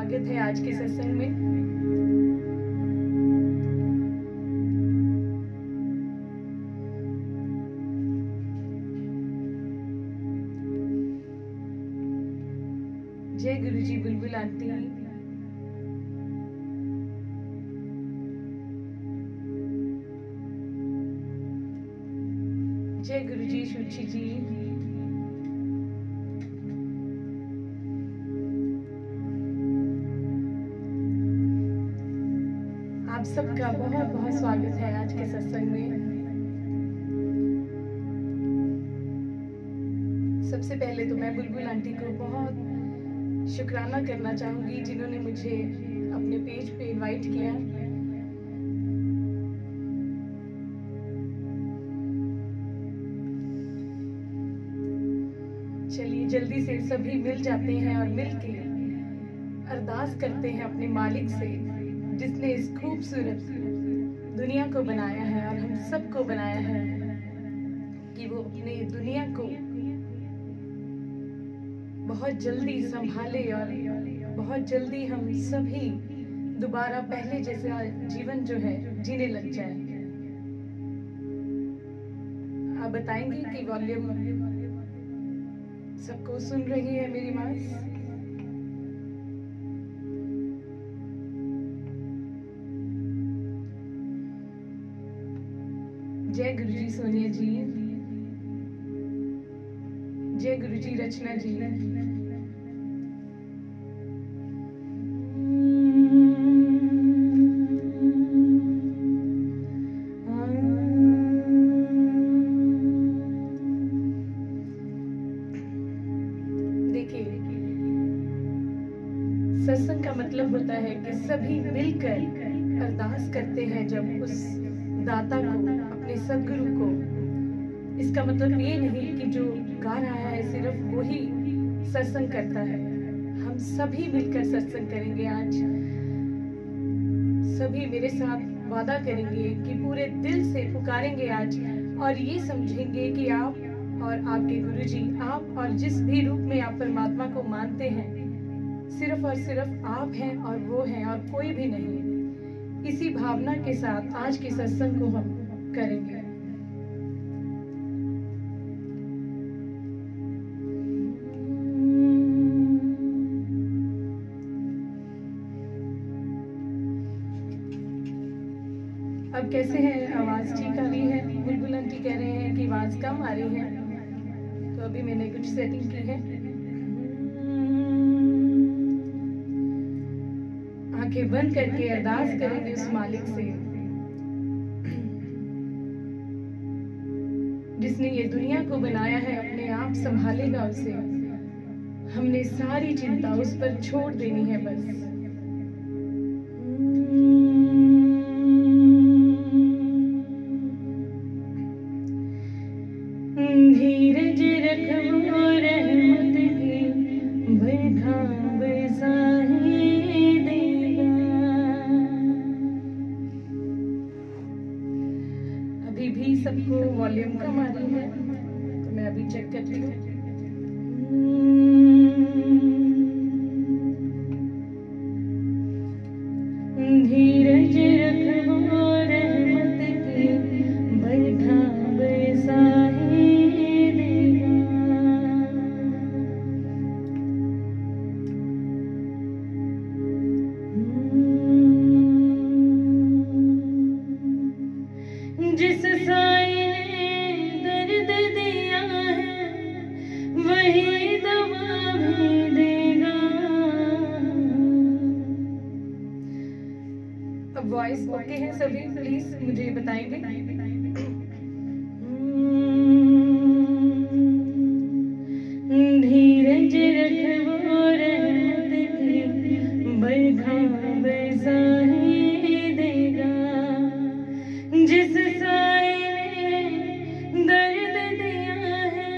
स्वागत है आज के सत्संग में। जय गुरुजी बुलबुल आंटी। जय गुरुजी शुचि जी। आप सबका बहुत बहुत स्वागत है आज के सत्संग में। सबसे पहले तो मैं बुलबुल आंटी को बहुत शुक्राना करना चाहूंगी जिन्होंने मुझे अपने पेज पे इनवाइट किया। चलिए जल्दी से सभी मिल जाते हैं और मिलके अरदास करते हैं अपने मालिक से, जिसने इस खूबसूरत दुनिया को बनाया है और हम सबको बनाया है, कि वो अपने दुनिया को बहुत जल्दी संभाले और बहुत जल्दी हम सभी दोबारा पहले जैसा जीवन जो है जीने लग जाए। आप बताएंगे कि वॉल्यूम सबको सुन रही है मेरी आवाज? जय गुरुजी सोनिया जी। जय गुरुजी रचना जी। देखिए, सत्संग का मतलब होता है कि सभी मिलकर अरदास करते हैं जब उस दाता को, अपने सदगुरु को। इसका मतलब ये नहीं कि जो गा रहा है सिर्फ वही सत्संग करता है। हम सभी मिलकर सत्संग करेंगे आज। सभी मेरे साथ वादा करेंगे कि पूरे दिल से पुकारेंगे आज, और ये समझेंगे कि आप और आपके गुरुजी, आप और जिस भी रूप में आप परमात्मा को मानते हैं, सिर्फ और सिर्फ आप हैं और वो हैं और कोई भी नहीं। इसी भावना के साथ आज के सत्संग को हम करेंगे। अब कैसे है? आवाज ठीक आ रही है? बुलबुल आंटी कह रहे हैं कि आवाज कम आ रही है, तो अभी मैंने कुछ सेटिंग की है। आंखें बंद करके अरदास करेंगे उस मालिक से जिसने ये दुनिया को बनाया है। अपने आप संभालेगा उसे। हमने सारी चिंता उस पर छोड़ देनी है बस। धीरज रखो रहमत की बरखा बरसाही देगा। अभी भी सबको वॉल्यूम कम आ रही है, तो मैं अभी चेक करती हूँ। धीरज रखो रहमत की बरखा बरसाही देगा। जिस साई ने दर्द दिया है वही दवा भी देगा। अब वॉइस ओके है सभी? प्लीज मुझे बताएंगे। धीरज रखो रहमत की बरखा बरसाही देगा। जिस साई ने दर्द दिया है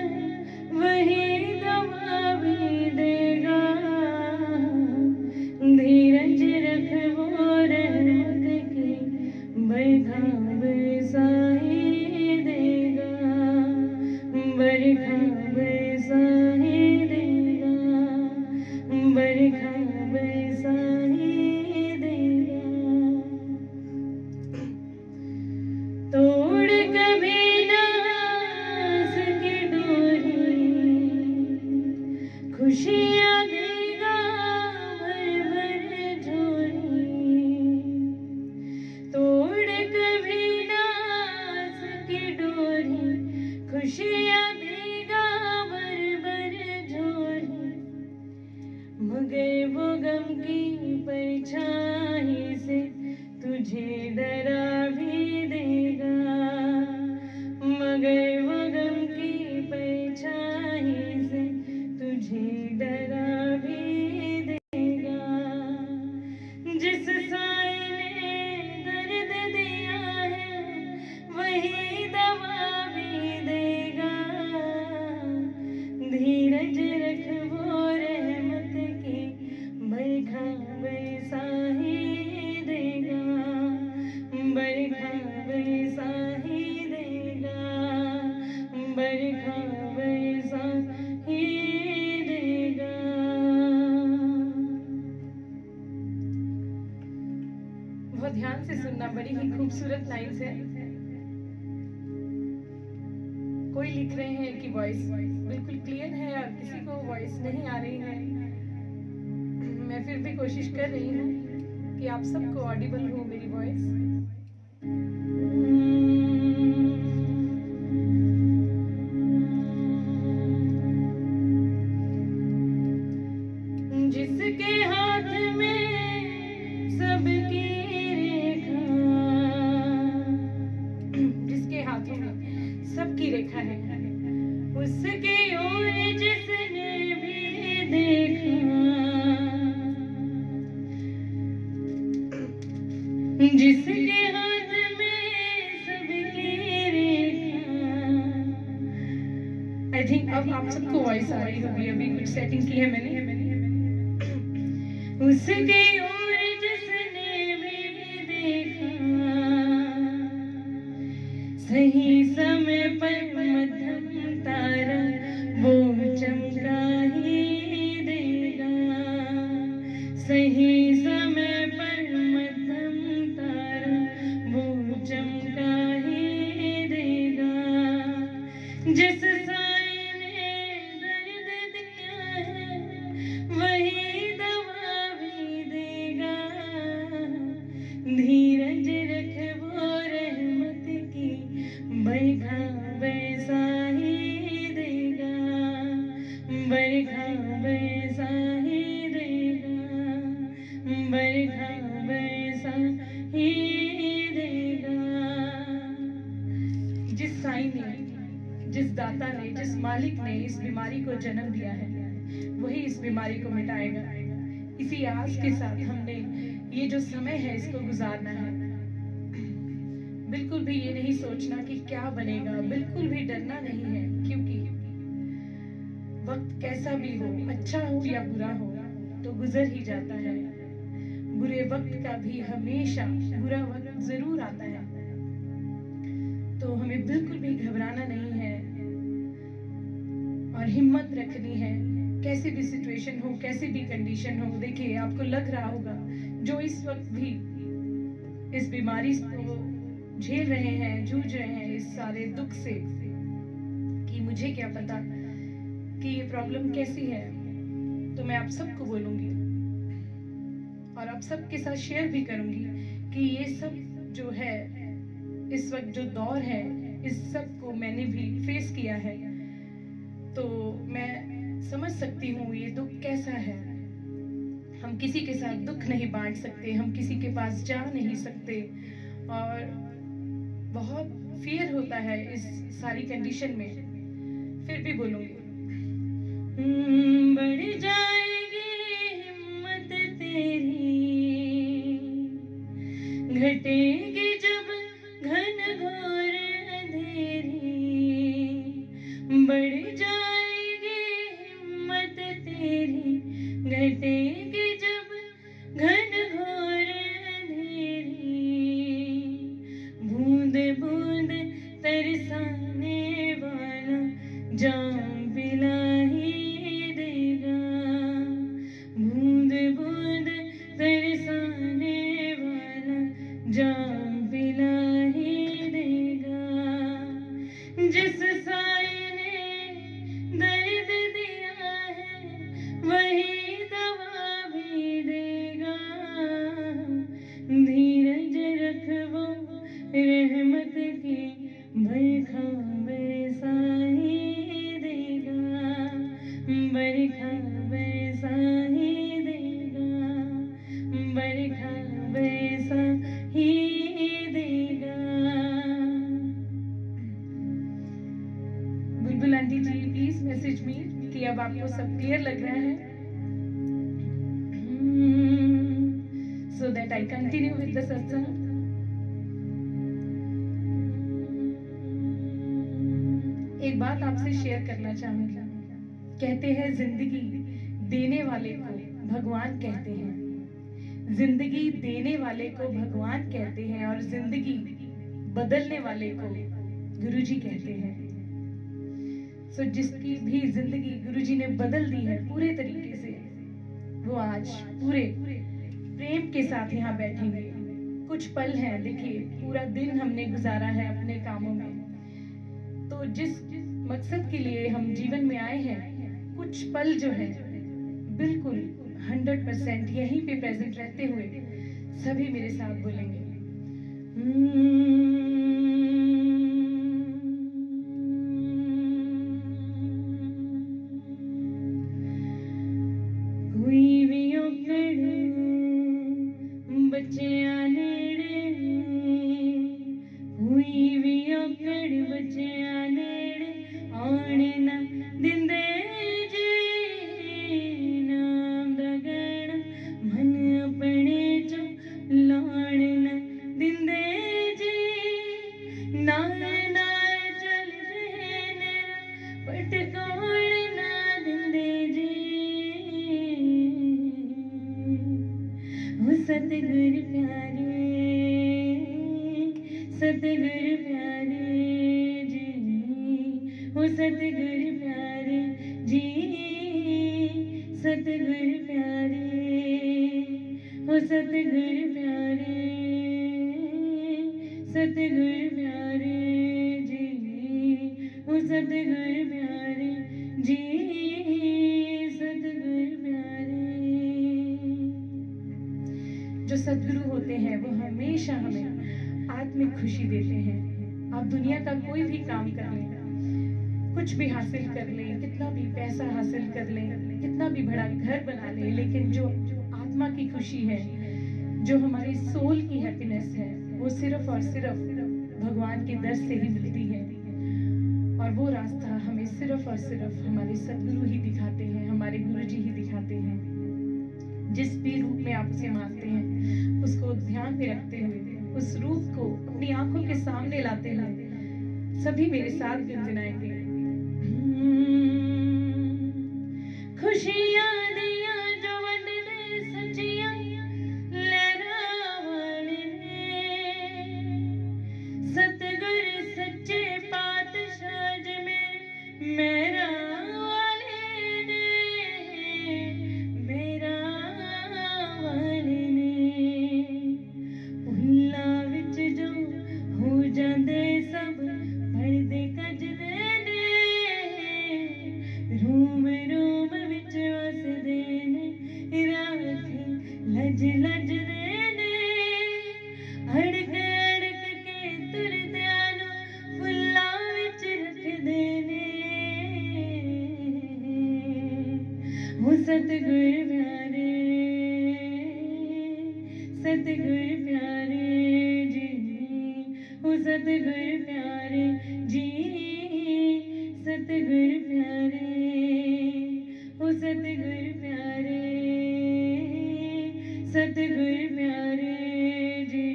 वही दवा भी देगा। धीरज रखो रहमत की बरखा बरसा खुशियाँ देगा बर झोली, मगर वो गम की परछाई से तुझे डरा भी देगा, मगर वो गम की परछाई से तुझे डरा भी देगा। जिस साए ने दर्द दिया है वही दवा भी देगा, धीरज रख वो रहमत की बरखा बरसा ही देगा, बरखा बरसा ही देगा, बरखा बरसा ही देगा। बहुत ध्यान से सुनना, बड़ी ही खूबसूरत लाइन्स है। कोई लिख रहे हैं कि वॉइस बिल्कुल क्लियर है और किसी को वॉइस नहीं आ रही है। मैं फिर भी कोशिश कर रही हूँ कि आप सबको ऑडिबल हो मेरी वॉइस। जिसके हाथ में सबकी रेखा, जिसके हाथों में सबकी रेखा है, उसके ओर जिसने भी देखा, जिसके हाथ में सबकी रेखा। आई थिंक अब आप सबको वॉइस आ रही होगी, अभी कुछ सेटिंग की है मैंने। उसके ओर जिसने भी देखा, सही समय पर मध्यम तारा वो चमका ही देगा, सही समय पर मध्यम तारा वो चमका ही देगा। जिस साए ने दर्द दिया है वही दवा भी देगा, धीरज रख वो रहमत की बरखा बरसा ही देगा, बरखा बरसा ही देगा, बरखा बरसा ही देगा। जिस साईं ने, जिस दाता ने, जिस मालिक ने इस बीमारी को जन्म दिया है वही इस बीमारी को मिटाएगा। इसी आस के साथ हमने ये जो समय है इसको गुजारना है। बिल्कुल भी ये नहीं सोचना कि क्या बनेगा, बिल्कुल भी डरना नहीं है, क्योंकि वक्त कैसा भी हो, अच्छा हो या बुरा हो, तो गुजर ही जाता है। बुरे वक्त का भी हमेशा बुरा वक्त जरूर आता है, तो हमें बिल्कुल भी घबराना नहीं है और हिम्मत रखनी है। कैसी भी सिचुएशन हो, कैसी भी कंडीशन हो, देखिए आपको लग रहा होगा जो इस वक्त भी इस बीमारी को झेल रहे हैं, जूझ रहे हैं इस सारे दुख से, कि मुझे क्या पता कि ये प्रॉब्लम कैसी है, तो मैं आप सबको बोलूंगी और आप सबके साथ शेयर भी करूंगी कि ये सब जो है इस वक्त जो दौर है, इस सब को मैंने भी फेस किया है, तो मैं समझ सकती हूँ ये दुख कैसा है। हम किसी के साथ दुख नहीं बांट सकते, हम किसी के पास जा नहीं सकते और बहुत फियर होता है इस सारी कंडीशन में। फिर भी बोलूंगी, बढ़ जाएगी हिम्मत तेरी, घटेगी जब घन घोर अंधेरी, बढ़ जाएगी हिम्मत तेरी, घटेगी जब घन घोर अंधेरी, बूंद बूंद तरसाने वाला जाम पिला ही देगा, बूंद बूंद तरसाने वाला जाम पिला ही देगा। जिस साईं ने दर्द दिया है वही दवा भी देगा, धीरज रख वो रहमत की बरखा बरसा Mridul aunty ji, please message me कि अब आपको सब क्लियर लग रहा है, so that I continue with the satsang. एक बात आपसे शेयर करना चाहूंगी। कहते हैं जिंदगी देने वाले को भगवान कहते हैं, जिंदगी देने वाले को भगवान कहते हैं और जिंदगी बदलने वाले को गुरुजी कहते हैं। सो जिसकी भी जिंदगी गुरुजी ने बदल दी है पूरे तरीके से, वो आज पूरे प्रेम के साथ यहाँ बैठेंगे। कुछ पल हैं, देखिए पूरा दिन हमने गुजारा है अपने कामों में, तो जिस मकसद के लिए हम जीवन में आए हैं, कुछ पल जो है बिल्कुल 100% यहीं पे प्रेजेंट रहते हुए सभी मेरे साथ बोलेंगे। कोई भी बच्चे नेड़े, कोई भी बच्चे नेड़े आने ना दिंदे जी, नाम दा गहना मन अपने चो लाण ना दिंदे जी, नाल नाल चलदे ने पटकाउण ना दिंदे जी। ओ सतगुर प्यारे, सतगुर प्यारे जी, ओ सतगुर प्यारे जी, सतगुर प्यारे, ओ सतगुर प्यारे, सतगुर प्यारे जी, ओ सतगुर प्यारे जी, सतगुर प्यारे। जो सद्गुरु होते हैं वो हमेशा हमें आत्मिक खुशी देते हैं। आप दुनिया का कोई भी काम कर लें, कुछ भी हासिल कर लें, कितना भी पैसा हासिल कर लें, कितना भी बड़ा घर बना लें, लेकिन जो आत्मा की खुशी है, जो हमारी सोल की हैप्पीनेस है, वो सिर्फ और सिर्फ भगवान के दर से ही मिलती है। और वो रास्ता हमें सिर्फ और सिर्फ हमारे सद्गुरु ही दिखाते हैं, हमारे गुरुजी ही दिखाते हैं। जिस भी रूप में आप उसे मानते हैं, उसको ध्यान में रखते हुए, उस रूप को अपनी आंखों के सामने लाते हुए सभी मेरे साथ गुनगुनाएंगे। खुशियां दिया जो वंडने सचिया लहरावण ने, सतगुर सच्चे पातशाह जी में मेरा वाले ने, मेरा वाले ने। भुल्ला विच जो हो जांदे सब भरदे कजदे ने, रूम रूम विच वसदे ने, राख लज लज दे ने, अड़क अड़क के तुरदियां नूं फुल्लां विच रखदे ने। ओ सतगुर प्यारे, सतगुर प्यारे जी, ओ सतगुर प्यारे जी, सतगुर प्यारे, ओ सतगुर प्यारे, सतगुर प्यारे जी,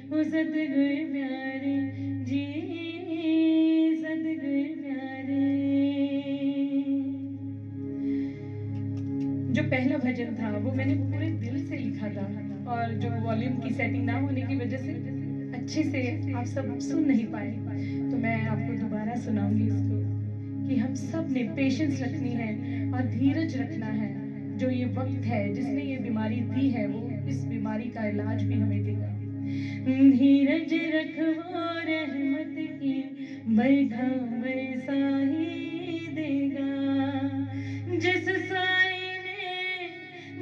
ओ सतगुर प्यारे जी, सतगुर प्यारे। जो पहला भजन था वो मैंने पूरे दिल से लिखा था, और जो वॉल्यूम की सेटिंग ना होने की वजह से अच्छे से आप सब सुन नहीं पाए, तो मैं आपको दोबारा सुनाऊंगी इसको, कि हम सब ने पेशेंस रखनी है और धीरज रखना है। जो ये वक्त है, जिसने ये बीमारी दी है, वो इस बीमारी का इलाज भी हमें देगा। धीरज रखो रहमत की बरखा बरसा ही देगा, जिस साई ने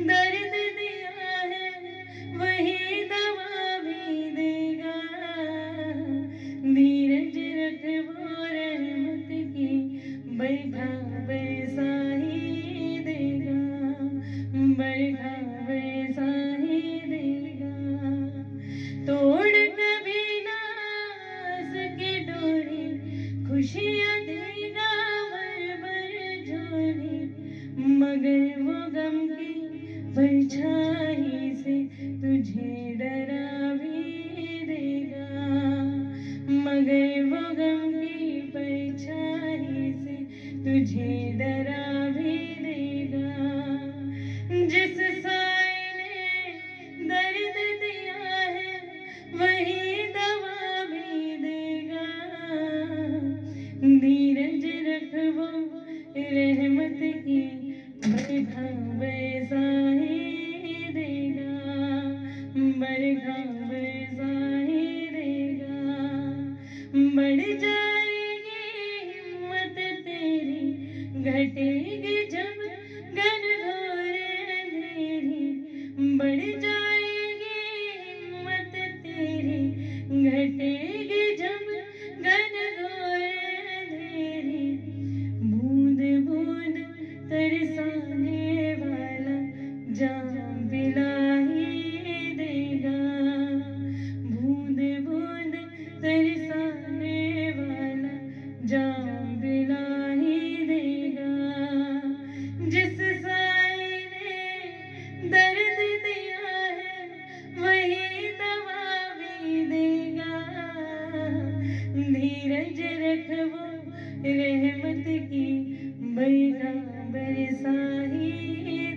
दर्द दिया है वही दवा भी देगा। धीरज रखो रहमत की बरखा बरसा ही देगा, बरखा बरसा ही देगा। तोड़ कभी ना सके डोरी खुशियां देगा, मुझे डरा भी देगा। जिस साए ने दर्द दिया है वही दवा भी देगा। धीरज रख वो रहमत की बरखा बरसा ही देगा। बरखा बरसा ही देगा। बढ़ जाएगी हिम्मत तेरी, घटेगी जब घनघोर अंधेरी। बढ़ जाएगी हिम्मत तेरी, घटेगी जब घनघोर अंधेरी। बूंद बूंद तरसाने वाला जाम पिला ही देगा। बूंद बूंद तरसाने वाला जाम पिला ही देगा। जिस साए ने दर्द दिया है वही दवा भी देगा। धीरज रख वो रहमत की बरखा बरसा ही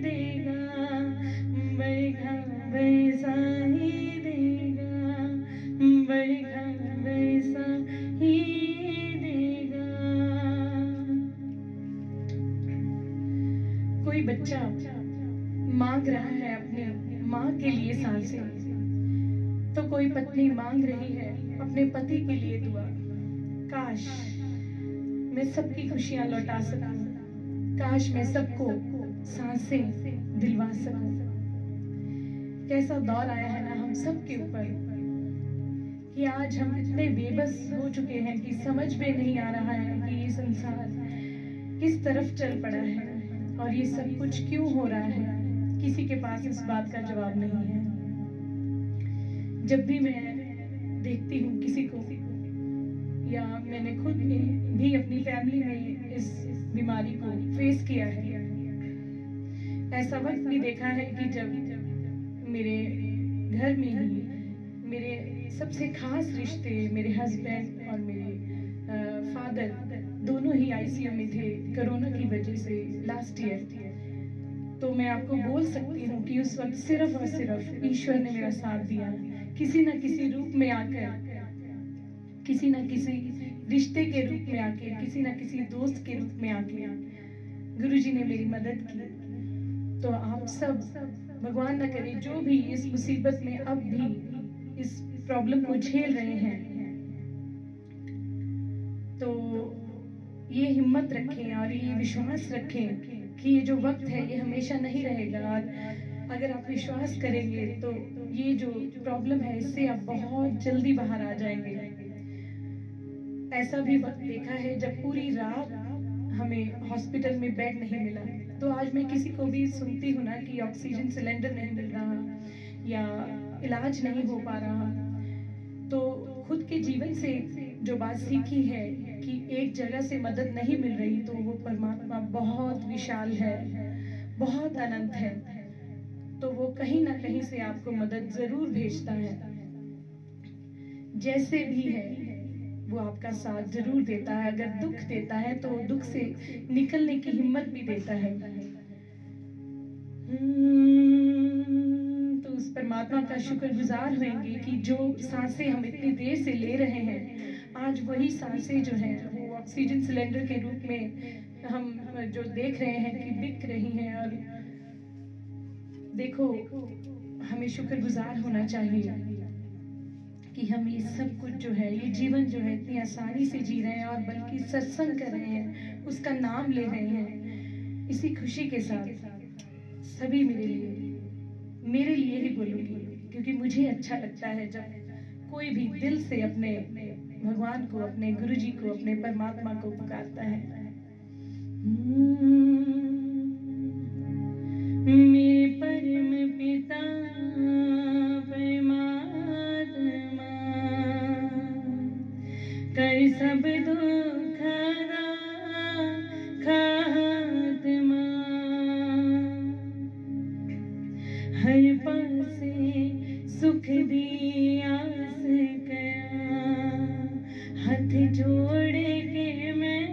देगा। बरखा बरसा ही देगा। बरखा बरसा ही देगा। कोई बच्चा मांग रहा है अपने माँ के लिए सांसें, तो कोई पत्नी मांग रही है अपने पति के लिए दुआ। काश मैं सबकी खुशियां लौटा सकूं, काश मैं सबको सांसें दिलवा सकूं। कैसा दौर आया है ना हम सब के ऊपर कि आज हम इतने बेबस हो चुके हैं कि समझ में नहीं आ रहा है कि ये संसार किस तरफ चल पड़ा है और ये सब कुछ क्यों हो रहा है। किसी के पास इस बात का जवाब नहीं है। जब भी मैं देखती हूँ किसी को, या मैंने खुद भी अपनी फैमिली में इस बीमारी को फेस किया है, ऐसा वक्त भी देखा है कि जब मेरे घर में ही मेरे सबसे खास रिश्ते, मेरे हस्बैंड और मेरे फादर दोनों ही आईसीयू में थे कोरोना की वजह से लास्ट ईयर। तो मैं आपको बोल सकती हूँ कि उस वक्त सिर्फ और सिर्फ ईश्वर ने मेरा साथ दिया। किसी न किसी रूप में आकर, किसी न किसी रिश्ते के रूप में आके, किसी न किसी दोस्त के रूप में आके गुरुजी ने मेरी मदद की। तो आप सब भगवान न करे जो भी इस मुसीबत में अब भी इस प्रॉब्लम को झेल रहे हैं, तो ये हिम्मत रखें और ये विश्वास रखें कि ये जो वक्त है ये हमेशा नहीं रहेगा। और अगर आप विश्वास करेंगे तो ये जो प्रॉब्लम है इससे आप बहुत जल्दी बाहर आ जाएंगे। ऐसा भी वक्त देखा है जब पूरी रात हमें हॉस्पिटल में बेड नहीं मिला। तो आज मैं किसी को भी सुनती हूँ ना कि ऑक्सीजन सिलेंडर नहीं मिल रहा या इलाज नहीं हो पा रहा, तो खुद के जीवन से जो बात सीखी है कि एक जगह से मदद नहीं मिल रही, तो वो परमात्मा बहुत विशाल है, बहुत अनंत है। तो वो कहीं ना कहीं से आपको मदद जरूर भेजता है। जैसे भी है वो आपका साथ जरूर देता है। अगर दुख देता है तो दुख से निकलने की हिम्मत भी देता है। तो उस परमात्मा का शुक्रगुजार होंगे कि जो सांसें हम इतनी देर से ले रहे हैं, आज वही सांसें जो हैं वो ऑक्सीजन सिलेंडर के रूप में हम जो देख रहे हैं कि बिक रही हैं। और देखो, हमें शुक्रगुजार होना चाहिए कि हम ये सब कुछ जो है, ये जीवन जो है इतनी आसानी से जी रहे हैं और बल्कि सत्संग कर रहे हैं, उसका नाम ले रहे हैं। इसी खुशी के साथ सभी मेरे लिए ही बोलूंगी, क्योंकि मुझे अच्छा लगता है जब कोई भी दिल से अपने भगवान को, अपने गुरुजी को, अपने परमात्मा को पुकारता है। मेरे परम पिता परमात्मा कर सब दुख खात्मा, हर पासे सुख दी आस करा, हाथ जोड़ के मैं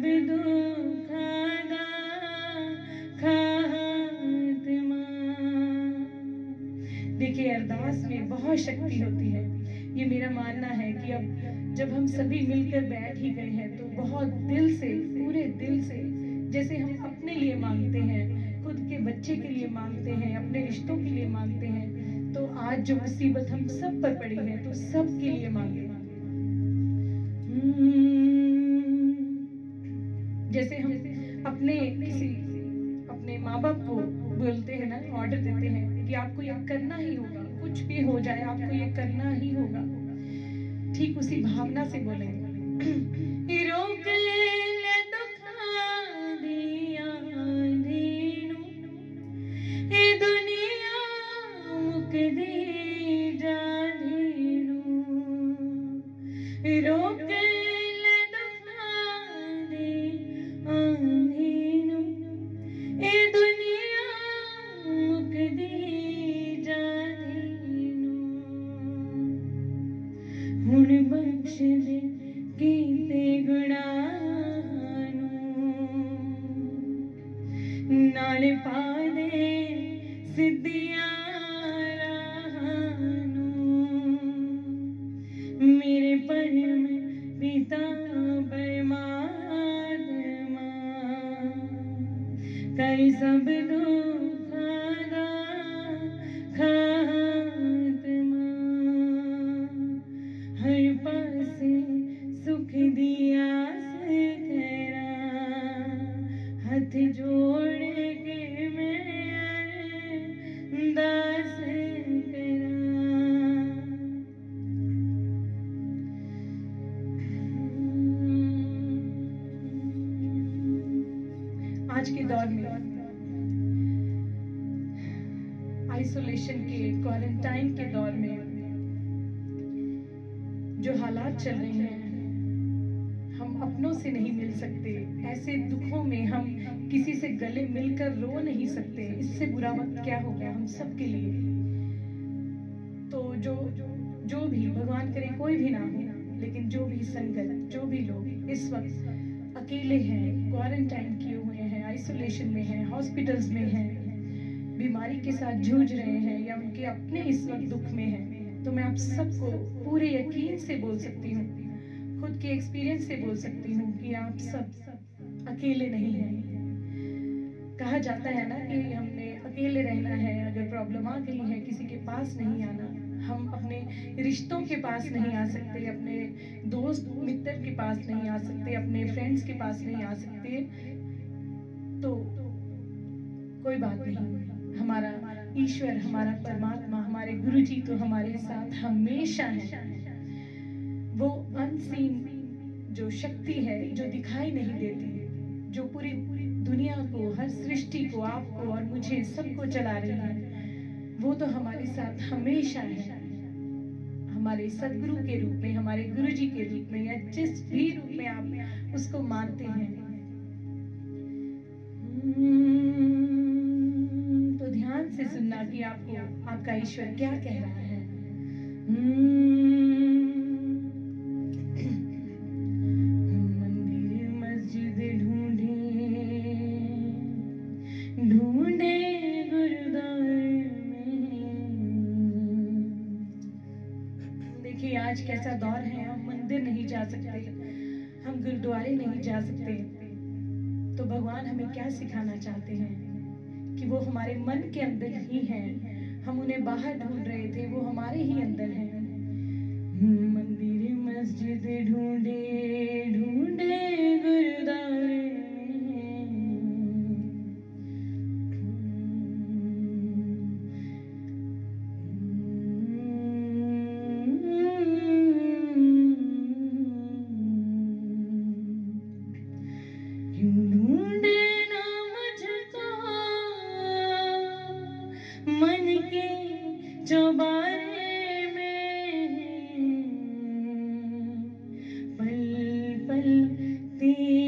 सब दुखा दा खात्मा। देखिए, अरदास में बहुत शक्ति होती है। ये मेरा मानना है कि अब जब हम सभी मिलकर बैठ ही गए हैं तो बहुत दिल से, पूरे दिल से, जैसे हम अपने लिए मांगते हैं, खुद के बच्चे के लिए मांगते हैं, अपने रिश्तों के लिए मांगते हैं, तो आज जो मुसीबत हम सब पर पड़ी है तो सब के लिए मांगे। जैसे हम अपने माँ बाप को बोलते हैं ना, ऑर्डर देते हैं कि आपको ये करना ही होगा, कुछ भी हो जाए आपको ये करना ही होगा, ठीक उसी भावना से बोलेंगे। रोक ले दुखा दिया दीनू, ए दुनिया मुक दी जा दीनू, रोक ले दुखा दिया दीनू, ए दुनिया मुक दी जा दीनू, हुण बख्श दे कीते गुनाह नूं, नाल पा दे सिद्धियां राहां नूं, मेरे परम पिता परमात्मा, कर सब दुखां दा खात्मा, हर पासे सुख दिया करा, हाथ जोड़ के मैं अरदास करा। आज के दौर में आइसोलेशन के, क्वारंटाइन के दौर में जो हालात चल रहे हैं, हम अपनों से नहीं मिल सकते, ऐसे दुखों में हम किसी से गले मिलकर रो नहीं सकते, इससे बुरा वक्त क्या हो गया हम सब के लिए। तो जो भी, भगवान करे कोई भी ना हो, लेकिन जो भी संगत, जो भी लोग इस वक्त अकेले हैं, क्वारंटाइन किए हुए हैं, आइसोलेशन में हैं, हॉस्पिटल्स में हैं, बीमारी के साथ जूझ रहे हैं या उनके अपने इस वक्त दुख में हैं, तो मैं आप सबको पूरे यकीन से बोल सकती हूँ, खुद के एक्सपीरियंस से बोल सकती हूँ कि आप सब अकेले नहीं हैं। कहा जाता है ना कि हमने अकेले रहना है, अगर प्रॉब्लम आ गई है किसी के पास नहीं आना, हम अपने रिश्तों के पास नहीं आ सकते, अपने दोस्त मित्र के पास नहीं आ सकते, अपने फ्रेंड्स के पास नहीं आ सकते, तो कोई बात नहीं, हमारा ईश्वर, हमारा परमात्मा, हमारे गुरुजी तो हमारे साथ हमेशा है। वो अनसीन जो शक्ति है, जो दिखाई नहीं देती, जो पूरी दुनिया को, हर सृष्टि को, आपको और मुझे सबको चला रही है, वो तो हमारे साथ हमेशा है, हमारे सदगुरु के रूप में, हमारे गुरुजी के रूप में, या जिस भी रूप में आप उसको मानते हैं। तो ध्यान से सुनना कि आपको आपका ईश्वर क्या कह रहा है। मंदिर मस्जिद ढूंढे गुरुद्वार में। देखिए, आज कैसा दौर है, हम मंदिर नहीं जा सकते, हम गुरुद्वारे नहीं जा सकते, तो भगवान हमें क्या सिखाना चाहते हैं कि वो हमारे मन के अंदर ही हैं, हम उन्हें बाहर ढूंढ रहे थे, वो हमारे ही अंदर हैं। मंदिर मस्जिद ढूंढे गुरुद्वारे ढूंढे ना मुझको मन के चौबारे में, पल पल तेरे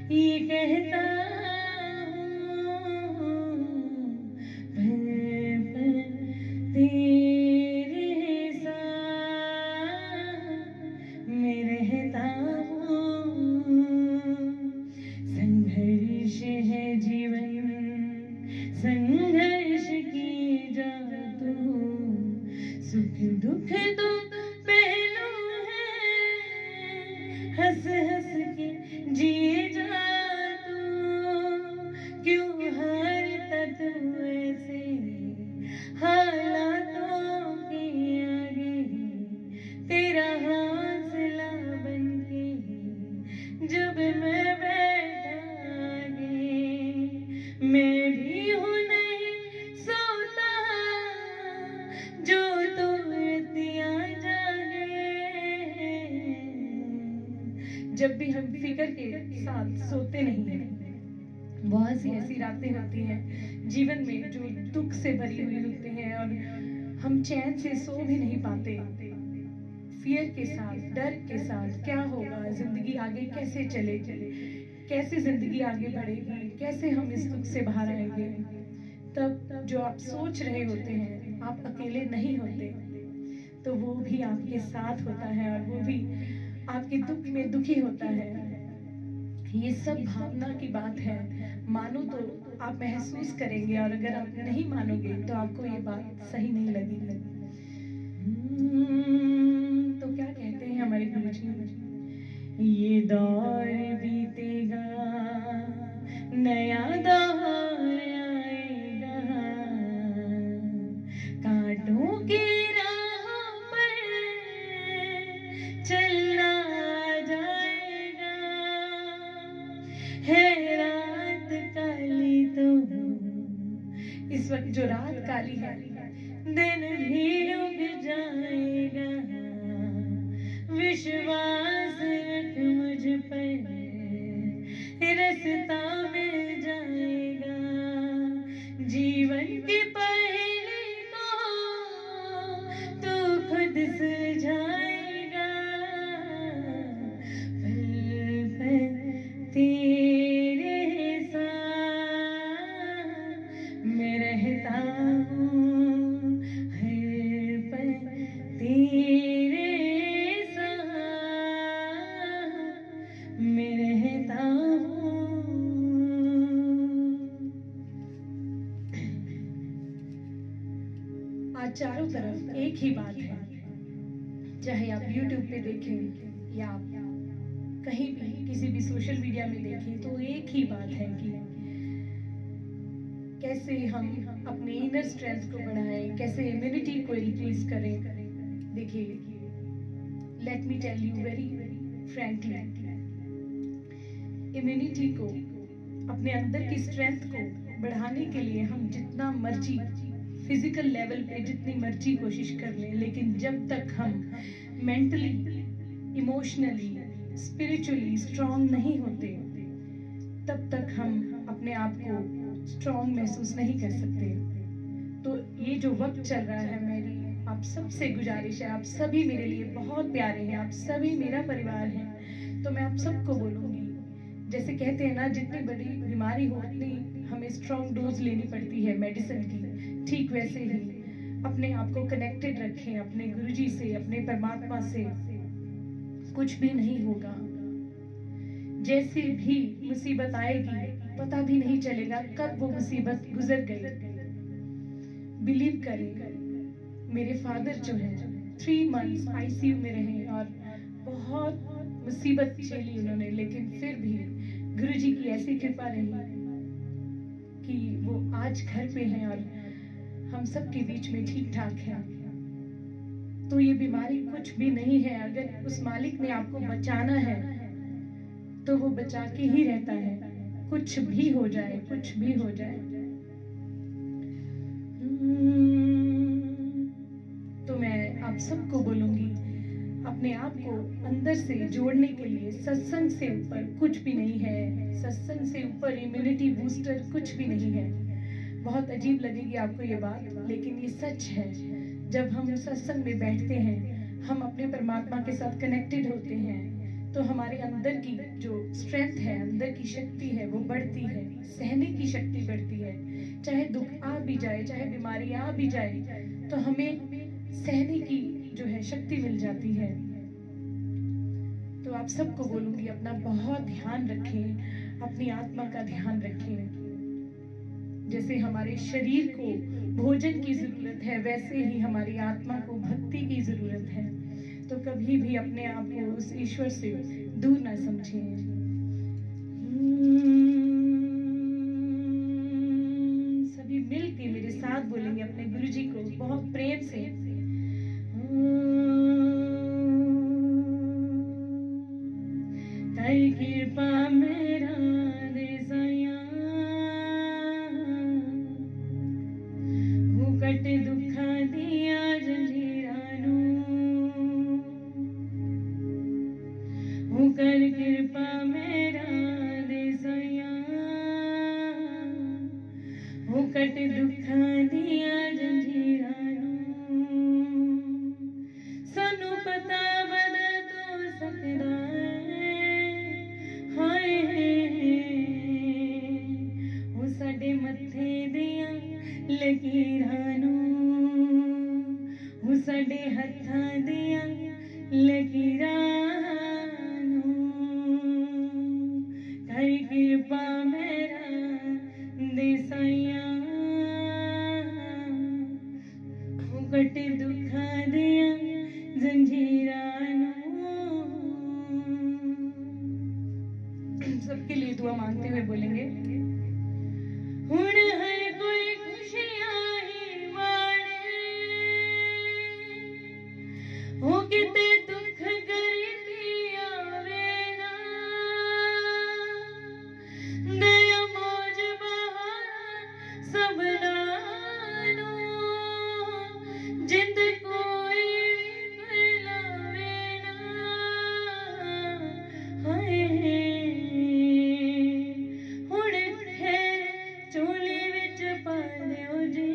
ये कहता तेरे साथ मैं रहता हूँ। संघर्ष है जीवन, संघर्ष की जा तू, सुख दुख दो पहलू है, हंस हंस के जिए जा तू। क्यों हारता तू ऐसे हालातों के आगे, तेरा हौसला बनके जब मैं बैठा आगे। मैं भी हूँ नहीं सोता जो तोड़तियाँ जागे। जब भी हम फिक्र के साथ सोते नहीं हैं, बहुत सी ऐसी रातें होती हैं जीवन में जो दुख से भरी हुई होती हैं और हम चैन से सो भी नहीं पाते। फियर के साथ, डर के साथ, क्या होगा, जिंदगी आगे कैसे चलेगी, कैसे जिंदगी आगे बढ़ेगी, कैसे हम इस दुख से बाहर आएंगे। तब जो आप सोच रहे होते हैं, आप अकेले नहीं होते, तो वो भी आपके साथ होता है और वो भी आपके दुख में दुखी होता है। ये सब भावना की बात है, मानो तो आप महसूस करेंगे और अगर आप नहीं मानोगे तो आपको ये बात सही नहीं लगेगी। तो क्या कहते हैं हमारे गुरुजी, ये दौर बीतेगा नया दौर आएगा, कांटों की राहों पर चलना जाएगा। है रात काली तो इस वक्त जो रात काली है, दिन भी उग जाएगा। विश्वास रख मुझ पर, रास्ता मिल जाएगा। जीवन की पहेली को तू खुद सुलझाएगा। पल पल तेरे साथ मैं रहता हूँ, हर पल तेरे साथ मैं रहता हूँ। आज चारों तरफ एक ही बात है, चाहे आप YouTube पे देखें या आप कहीं भी किसी भी सोशल मीडिया में देखें, तो एक ही बात है कि कैसे हम अपने इनर स्ट्रेंथ को बढ़ाएं, कैसे इम्यूनिटी को इंक्रीज करें। देखिए, let me tell you very frankly, immunity को, अपने अंदर की स्ट्रेंथ को बढ़ाने के लिए हम जितना मर्जी फिजिकल लेवल पे जितनी मर्जी कोशिश कर लें, लेकिन जब तक हम मेंटली, इमोशनली, स्पिरिचुअली स्ट्रांग नहीं होते, तब तक हम अपने आप को स्ट्रांग महसूस नहीं कर सकते। तो ये जो वक्त चल रहा है, मेरी आप सबसे गुजारिश है, आप सभी मेरे लिए बहुत प्यारे हैं, आप सभी मेरा परिवार हैं, तो मैं आप सबको बोलूँगी, जैसे कहते हैं ना, जितनी बड़ी बीमारी हो उतनी हमें स्ट्रांग डोज लेनी पड़ती है मेडिसिन की, ठीक वैसे ही अपने आप को कनेक्टेड रखें अपने गुरुजी से, अपने परमात्मा से। कुछ भी नहीं होगा, जैसी भी मुसीबत आएगी पता भी नहीं चलेगा कब वो मुसीबत गुजर गई। बिलीव करें, मेरे फादर जो है 3 मंथ्स आईसीयू में रहे और बहुत मुसीबत झेली उन्होंने, लेकिन फिर भी गुरुजी की ऐसी कृपा रही कि वो आज घर पे हैं और हम सबके बीच में ठीक ठाक हैं। तो ये बीमारी कुछ भी नहीं है, अगर उस मालिक ने आपको बचाना है तो वो बचा के ही रहता है, कुछ भी हो जाए, कुछ भी हो जाए। तो मैं आप सबको बोलूंगी, अपने आप को अंदर से जोड़ने के लिए सत्संग से ऊपर कुछ भी नहीं है, सत्संग से ऊपर इम्यूनिटी बूस्टर कुछ भी नहीं है। बहुत अजीब लगेगी आपको ये बात, लेकिन ये सच है। जब हम सत्संग में बैठते हैं, हम अपने परमात्मा के साथ कनेक्टेड होते हैं, तो हमारे अंदर की जो स्ट्रेंथ है, अंदर की शक्ति है, वो बढ़ती है, सहने की शक्ति बढ़ती है। चाहे दुख आ भी जाए, चाहे बीमारी आ भी जाए, तो हमें सहने की जो है शक्ति मिल जाती है। तो आप सबको बोलूंगी, अपना बहुत ध्यान रखें, अपनी आत्मा का ध्यान रखें। जैसे हमारे शरीर को भोजन की जरूरत है, वैसे ही हमारी आत्मा को भक्ति की जरूरत है। तो कभी भी अपने आप को उस ईश्वर से दूर ना समझें। सभी मिलके मेरे साथ बोलेंगे अपने गुरुजी को बहुत प्रेम से। ताई कृपा मेरा दे सया, हुकट दुखा दिया जंजीरानू, हुकर कृपा मेरा दे सया, हुकट दुखा दिया जंजीरानू। सानू पता बदा तो सकदा साडे मत्थे दियां लकीरां नूं, साडे हत्थां दियां लकीरां नूं, कर कृपा मेरा दे साईं, कट दुखां दियां जंजीरां नूं। सबके लिए दुआ मांगते हुए बोलेंगे, हुण है कोई खुशियां ही वाणे, हो किते दुख गरीबी आवे ना, दया मौज बहार सबना नूं, जिंद कोई भी लावे ना। हाय चोली विच पा दियो जी,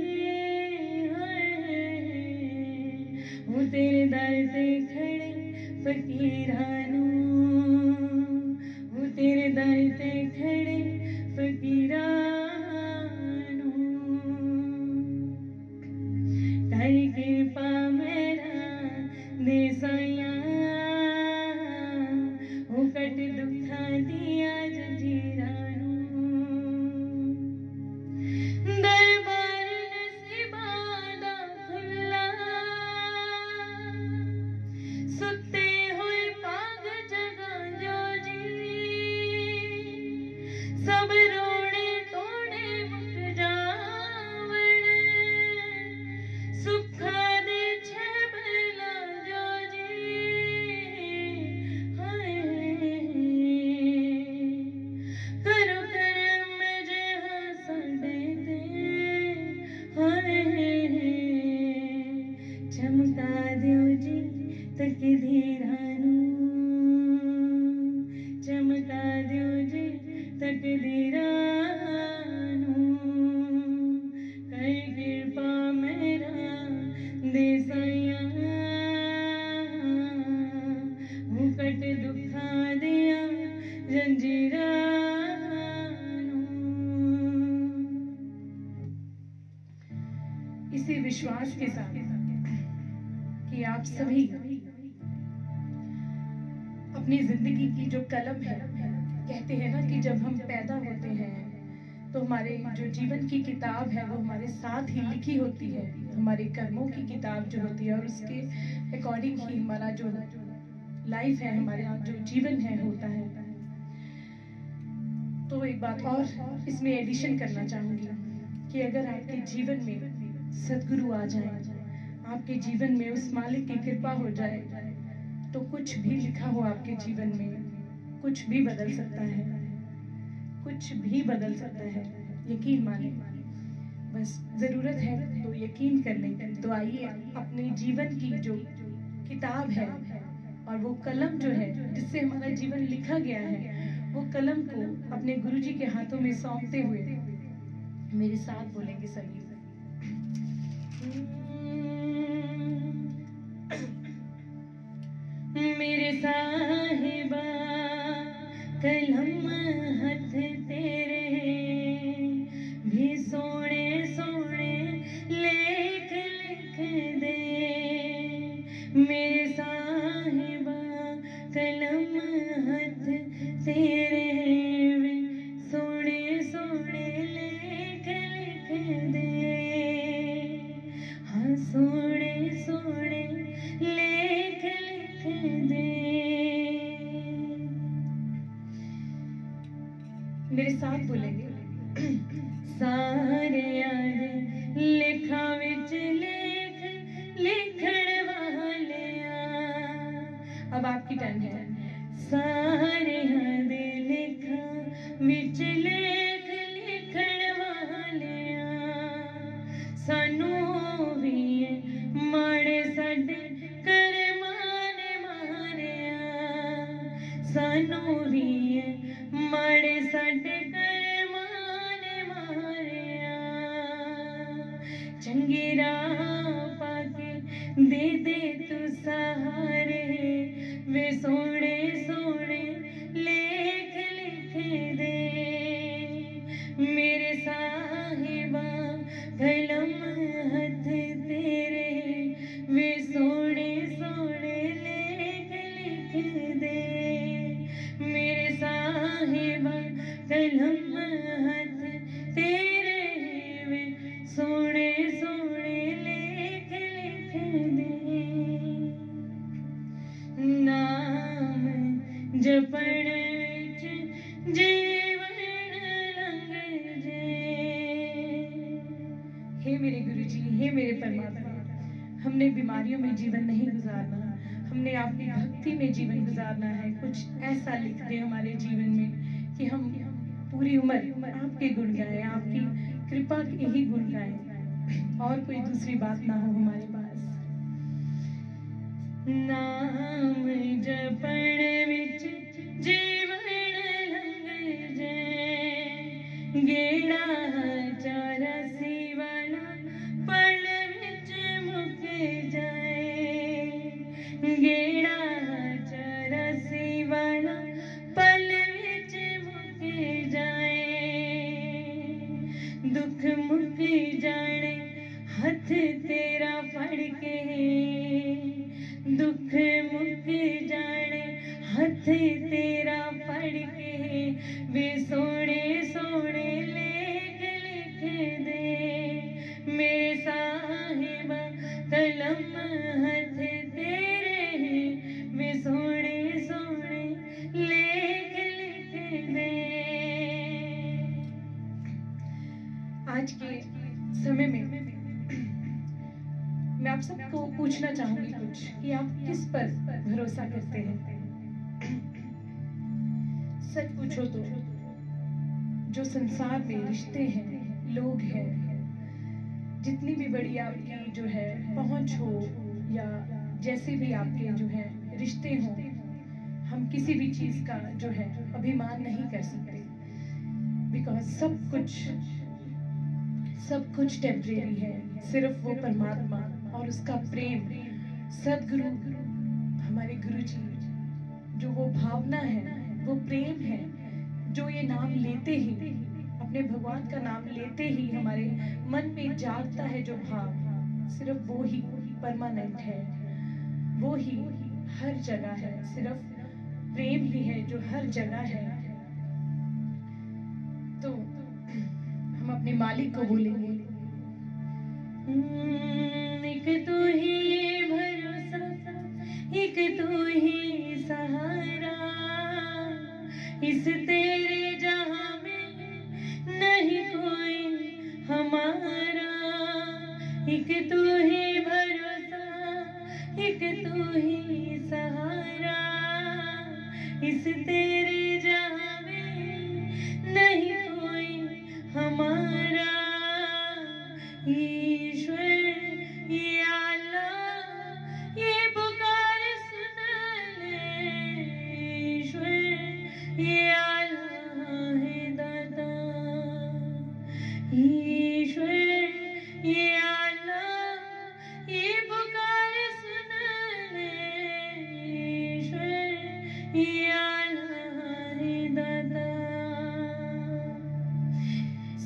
हूं तेरे दर ते खड़े फकीरां नूं, हूं तेरे दर ते खड़े फकीरां नूं, कर कृपा मेरा दे साईं, हुकट दुखां दिया जंजीरां चमका दियो जी तकदीरां नूं, चमका दियो जी तकदीरां नूं, कर कृपा मेरा दे साईं, हुकट दुखां दियां जंजीरां नूं। इसी विश्वास के साथ कि आप सभी अपनी जिंदगी की जो कलम है, कहते हैं ना कि जब हम पैदा होते हैं तो हमारे जो जीवन की किताब है वो हमारे साथ ही लिखी होती है, हमारे कर्मों की किताब जो होती है, और उसके अकॉर्डिंग ही हमारा जो लाइफ है, हमारा जो जीवन है होता है। तो एक बात और इसमें एडिशन करना चाहूंगी कि अगर आपके जीवन में सद्गुरु आ जाए, आपके जीवन में उस मालिक की कृपा हो जाए, तो कुछ भी लिखा हो आपके जीवन में कुछ भी बदल सकता है, कुछ भी बदल सकता है। यकीन माने, बस जरूरत है तो यकीन करने की। तो आइए अपने जीवन की जो किताब है और वो कलम जो है जिससे हमारा जीवन लिखा गया है, वो कलम को अपने गुरुजी के हाथों में सौंपते हुए मेरे साथ बोलेंगे सभी, मेरे साहिबा कलम हथ तेरे भी सोने सोने लेख लिख दे मेरे साहिबा। कलम हथ तेरे भी सोने सोने लेख लिख दे। हाँ सोने सोने लेख लिख दे। मेरे साथ बोलेंगे। सारे याद लेखा विच लेख लिखण वालिया। अब आपकी टर्न है। सारे याद लेखा विच लेख लिखण वालिया। सानू भी माड़े साडे करमां ने मारिया। सानू भी माड़े साडे करमां ने मारिया। चंगी राह पाके दे दे तू सहारे वे सोने सोने लेख लिख दे मेरे साहिबा। कलम हथ तेरे वे सोने सोने लेख लिख दे मेरे साहिबा। कलम हथ तेरे वे सोने सोने लेख लिख दे। नाम जपण विच जीवन लंघ जे। हे मेरे गुरुजी, हे मेरे परमात्मा, हमने बीमारियों में जीवन नहीं गुजारना, हमने आपकी भक्ति में जीवन गुजारना है। कुछ ऐसा लिख दे हमारे जीवन में कि हम पूरी उम्र आपके गुण गाएं, आपकी कृपा के ही गुण गाएं और कोई दूसरी बात ना हो हमारे पास। नाम जपण विच जीवन लंघ जे गेड़ा चौरासी वाला पल विच मुक जाए। गेड़ा चौरासी वाला पल विच मुक जाए। दुख मुक जाने हथ तेरा फड़ के। दुख मुक जाने हथ तेरा फड़ के वे सोने सोने लेख लिख दे मेरे साहिबा। कलम हथ तेरे वे सोने सोने लेख लिख दे। आज के समय में मैं आप सबको पूछना चाहूंगी कुछ कि आप किस पर भरोसा करते हैं। सच पूछो तो जो संसार में रिश्ते हैं, लोग हैं, जितनी भी बड़ी आपकी जो है पहुंच हो या जैसे भी आपके जो है रिश्ते हों, हम किसी भी चीज का जो है अभिमान नहीं कर सकते। बिकॉज सब कुछ टेम्परेरी है। सिर्फ वो परमात्मा और उसका प्रेम, सदगुरु हमारे गुरु जी, जो वो भावना है, वो प्रेम है, जो ये नाम लेते ही, अपने भगवान का नाम लेते ही हमारे मन में जागता है जो भाव, सिर्फ वो ही परमानेंट है, वो ही हर जगह है। सिर्फ प्रेम ही है जो हर जगह है। तो हम अपने मालिक को बोलेंगे। एक तू ही भरोसा, एक तू ही सहारा, इस तेरे जहां में नहीं कोई हमारा। एक तू ही भरोसा, एक तू ही सहारा, इस तेरे जहां में नहीं कोई हमारा। ईश्वर ये अल्लाह ये पुकार सुन ले। ईश्वर ये अल्लाह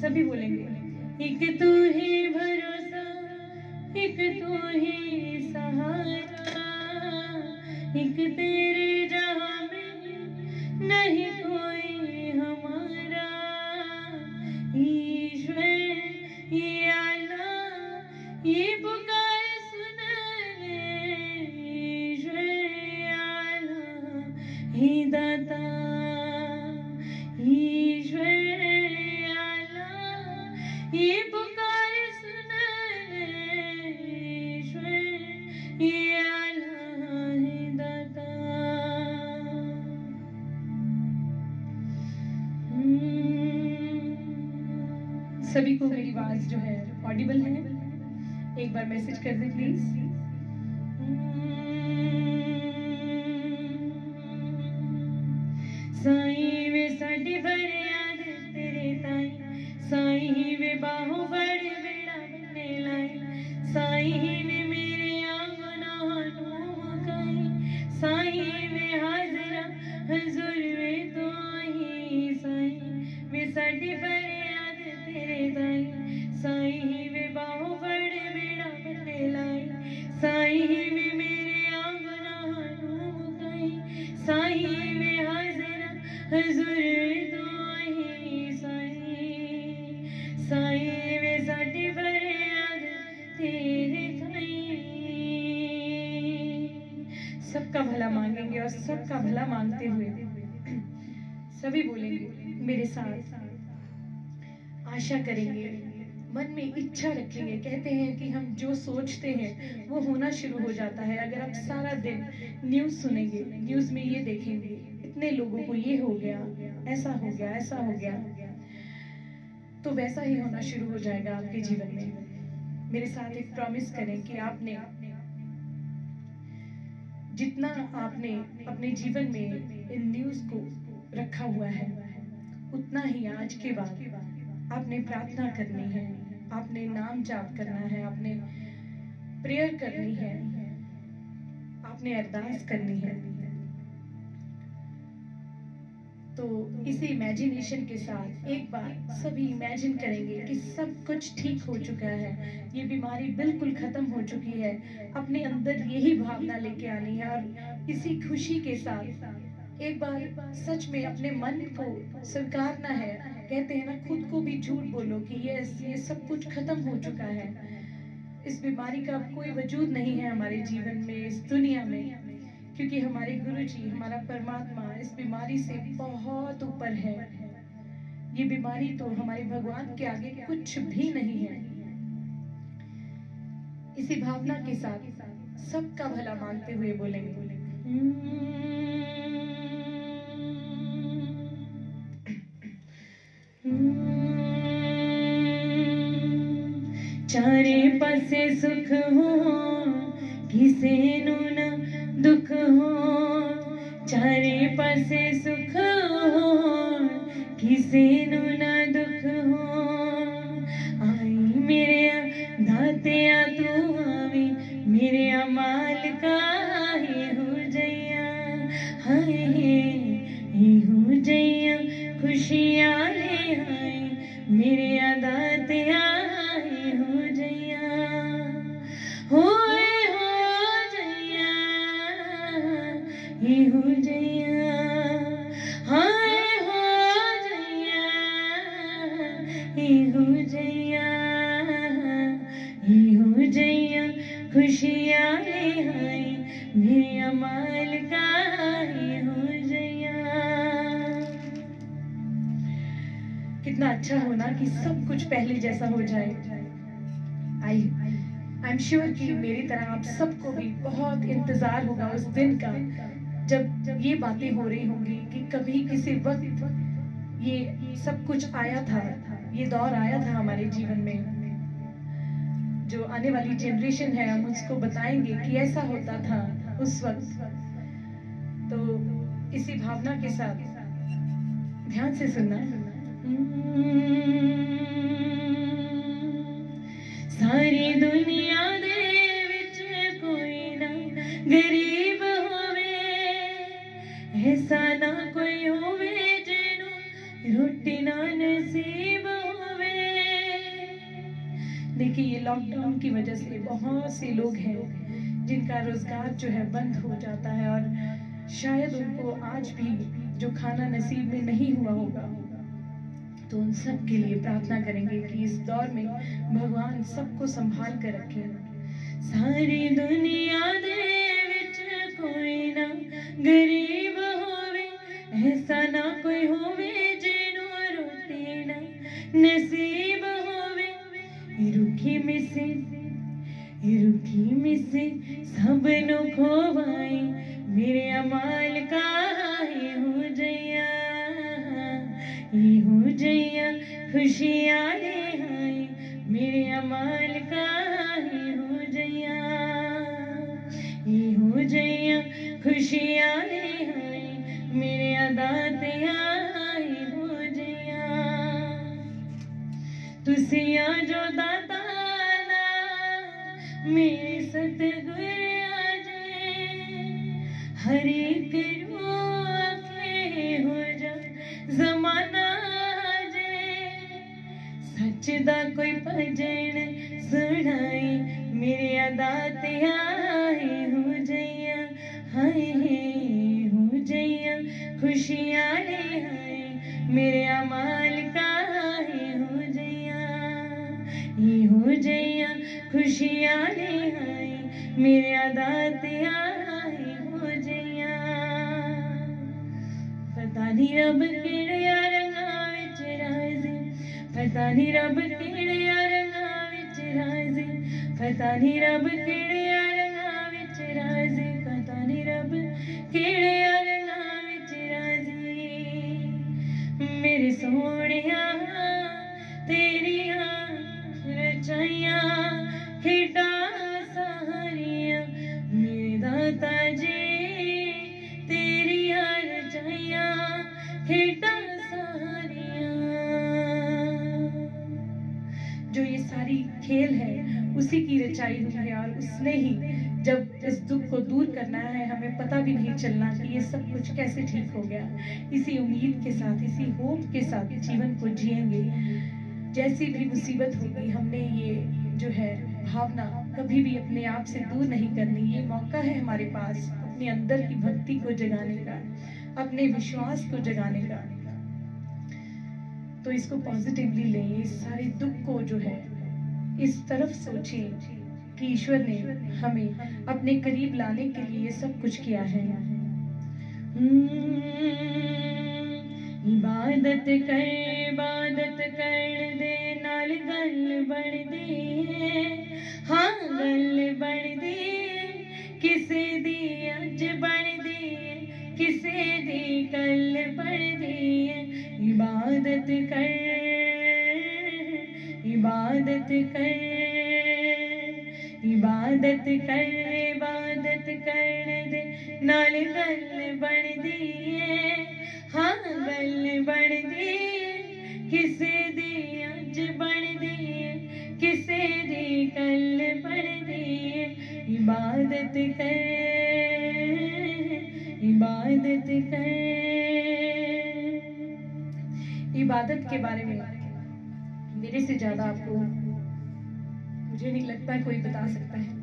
सभी बोलेंगे। एक तू ही भरोसा, एक तू ही सहारा, एक तेरे जहां में नहीं कोई हमारा। ईश्वर ये आला ये पुकार सुन ले, ईश्वर ये आला हे दाता, ईश्वर ये आला ये पुकार सुन ले, ईश्वर ये आला हे दाता। सभी को मेरी आवाज जो है ऑडिबल है? एक बार मैसेज कर दे प्लीज। साईं वे साडी फरियाद तेरे ताई, साईं वे बाहों फड़ बेड़ा बन्ने लाई, साईं वे मेरे गुनाहां नूं मुकाई, साईं वे हाजरा हजूर वे तो ही, साईं वे साडी फरियाद तेरे ताई, साईं वे बाहों फड़ बेड़ा बन्ने लाई, साईं वे मेरे गुनाहां नूं मुकाई, साईं वे हाजरा हजूर तो ही, साईं साईं वे साडी फरियाद तेरे ताई। सबका भला मांगेंगे और सबका भला मांगते हुए सभी बोलेंगे मेरे साथ, आशा करेंगे, मन में इच्छा रखेंगे। कहते हैं कि हम जो सोचते हैं वो होना शुरू हो जाता है। अगर आप सारा दिन न्यूज़ सुनेंगे, न्यूज़ में ये देखेंगे इतने लोगों को ये हो गया, ऐसा हो गया, ऐसा हो गया, तो वैसा ही होना शुरू हो जाएगा आपके जीवन में। मेरे साथ एक प्रॉमिस करें कि आपने जितना आपने अपने जीवन में इन न्यूज़ को रखा हुआ है, उतना ही आज के बाद आपने प्रार्थना करनी है, आपने नाम जाप करना है, आपने प्रेयर करनी है, आपने अरदास करनी है। तो इसी इमेजिनेशन के साथ एक बार सभी इमेजिन करेंगे कि सब कुछ ठीक हो चुका है, ये बीमारी बिल्कुल खत्म हो चुकी है। अपने अंदर यही भावना लेके आनी है और इसी खुशी के साथ एक बार सच में अपने मन को स्वीकारना है। कहते हैं ना, खुद को भी झूठ बोलो कि ये सब कुछ खत्म हो चुका है, इस बीमारी का कोई वजूद नहीं है हमारे जीवन में, इस दुनिया में, क्योंकि हमारे गुरुजी, हमारा परमात्मा इस बीमारी से बहुत ऊपर है। ये बीमारी तो हमारे भगवान के आगे कुछ भी नहीं है। इसी भावना के साथ सबका भला मांगते हुए बोलेंगे, चारे पासे सुख हो किसे नू ना दुख हो, चारे पासे सुख हो किसे नू ना दुख हो। आई मेरे दातिया तू आवी, मेरे मालिका ही हो जइया, हाय ही हो जइया खुशियां ले आई, मेरे दातिया ही हो जइया, होए हो जइया, ही हो जइया, हाय हो जइया, ही हो जइया, ही हो जइया खुशियां ले आई, मेरे मालिका ही हो जइया। कितना अच्छा होना कि सब कुछ पहले जैसा हो जाए। आई एम श्योर कि मेरी तरह आप सबको भी बहुत इंतजार होगा उस दिन का, जब ये बातें हो रही होंगी कि कभी किसी वक्त ये सब कुछ आया था, ये दौर आया था हमारे जीवन में। जो आने वाली जनरेशन है, हम उसको बताएंगे कि ऐसा होता था उस वक्त। तो इसी भावना के साथ ध्यान से सुनना। सारी दुनिया दे विच कोई ना गरीब होवे, ऐसा ना कोई होवे जेनू रोटी ना नसीब होवे। देखिए, ये लॉकडाउन की वजह से बहुत से लोग हैं जिनका रोजगार जो है बंद हो जाता है और शायद उनको आज भी जो खाना नसीब में नहीं हुआ होगा। तो उन सब के लिए प्रार्थना करेंगे कि इस दौर में भगवान सबको संभाल कर रखे। सारी दुनिया दे विच कोई ना गरीब होवे, ऐसा ना कोई होवे जिन्हों रोटी ना नसीब होवे। रुखी मिसे सब नु खोवाई, मेरे अमाल का हो जइया, हो जइया खुशियाँ ले आई, मेरे अमाल का हो जइया, हो जइया खुशियाँ ले आई, मेरे अदात हो जइया। तुसिया जो दाता ना मेरे सतगुर आजे, हर एक रूखे हो जा जमाना जे। सच दा कोई भजन सुनाई, मेरे अदात हो जइया, हाय हो जइया खुशियाँ ले आई, मेरे अमाल का हो जइया, हो जइया खुशियाँ ले आई, मेरे अदात हो जइया। पता नहीं रब केड़े रंगां विच राज़ी, पता नहीं रब केड़े रंगां विच राज़ी, पता नहीं रब केड़े रंगां विच राज़ी, पता नहीं रब केड़े रंगां विच राज़ी। मेरे सोहणिया तेरियां रचाइयां खेडां सारियां, मेरे दाता जी तेरियां रचाइयां खेडां सारियां। जो ये सारी खेल है उसी की रचाई हुई है, और उसने ही जब इस दुख को दूर करना है, हमें पता भी नहीं चलना कि ये सब कुछ कैसे ठीक हो गया। इसी उम्मीद के साथ, इसी होप के साथ जीवन को जिएंगे। जैसी भी मुसीबत होगी, हमने ये जो है भावना कभी भी अपने आप से दूर नहीं करनी। ये मौका है हमारे पास अपने अंदर की भक्ति को जगाने का, अपने विश्वास को जगाने का। तो इसको पॉजिटिवली लें, इस सारे दुख को जो है इस तरफ सोचें कि ईश्वर ने हमें अपने करीब लाने के लिए सब कुछ किया है। इबादत कर दे नाल गल बढ़दी है, हाँ गल बढ़दी, किसे दी अज बढ़दी है, किसे दी कल बढ़दी है। इबादत कर इबादत कर दे नाल गल बढ़दी है, हाँ गल बढ़दी, किसे दी अज बढ़दी है, किसे दी कल बढ़दी है। इबादत कर। इबादत के बारे में मेरे से ज्यादा आपको मुझे नहीं लगता कोई बता सकता है।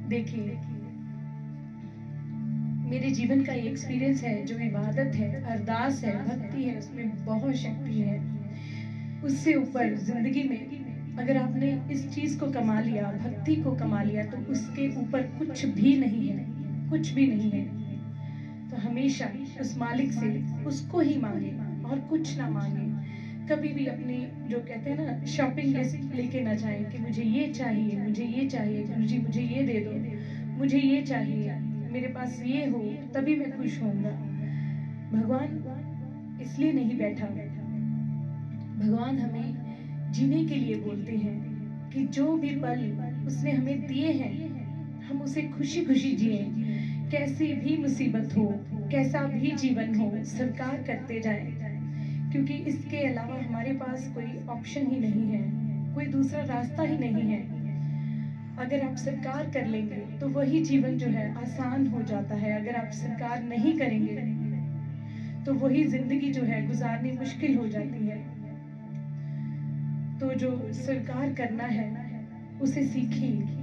देखिए, मेरे जीवन का ये एक्सपीरियंस है, जो इबादत है, अरदास है, भक्ति है, उसमें बहुत शक्ति है। उससे ऊपर जिंदगी में अगर आपने इस चीज को कमा लिया, भक्ति को कमा लिया, तो उसके ऊपर कुछ भी नहीं है, कुछ भी नहीं है। तो हमेशा उस मालिक से उसको ही मांगे और कुछ ना मांगे। कभी भी अपने जो कहते हैं ना शॉपिंग लिस्ट लेके ना जाएं कि मुझे ये चाहिए, मुझे ये चाहिए, गुरुजी मुझे ये दे दो, मुझे ये चाहिए, मेरे पास ये हो तभी मैं खुश होऊंगा। भगवान इसलिए नहीं बैठा। भगवान हमें जीने के लिए बोलते हैं कि जो भी पल उसने हमें दिए हैं हम उसे खुशी खुशी जिए। कैसी भी मुसीबत हो, कैसा भी जीवन हो, स्वीकार करते जाएं, क्योंकि इसके अलावा हमारे पास कोई ऑप्शन ही नहीं है, कोई दूसरा रास्ता ही नहीं है। अगर आप स्वीकार कर लेंगे तो वही जीवन जो है आसान हो जाता है। अगर आप स्वीकार नहीं करेंगे तो वही जिंदगी जो है गुजारनी मुश्किल हो जाती है। तो जो स्वीकार करना है उसे सीखिए।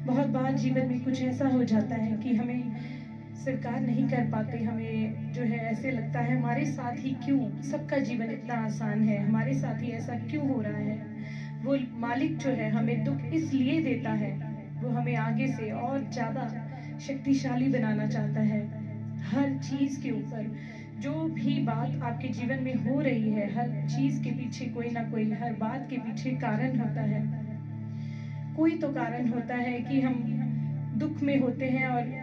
बहुत बार जीवन में कुछ ऐसा हो जाता है कि हमें स्वीकार नहीं कर पाते, हमें जो है ऐसे लगता है हमारे साथ ही क्यों, सबका जीवन इतना आसान है, हमारे साथ ही ऐसा क्यों हो रहा है। वो मालिक जो है हमें दुख इसलिए देता है, वो हमें आगे से और ज़्यादा शक्तिशाली बनाना चाहता है। हर चीज़ के ऊपर, जो भी बात आपके जीवन में हो रही है, हर चीज़ के पीछे कोई ना कोई, हर बात के पीछे कारण होता है। कोई तो कारण होता है कि हम दुख में होते हैं और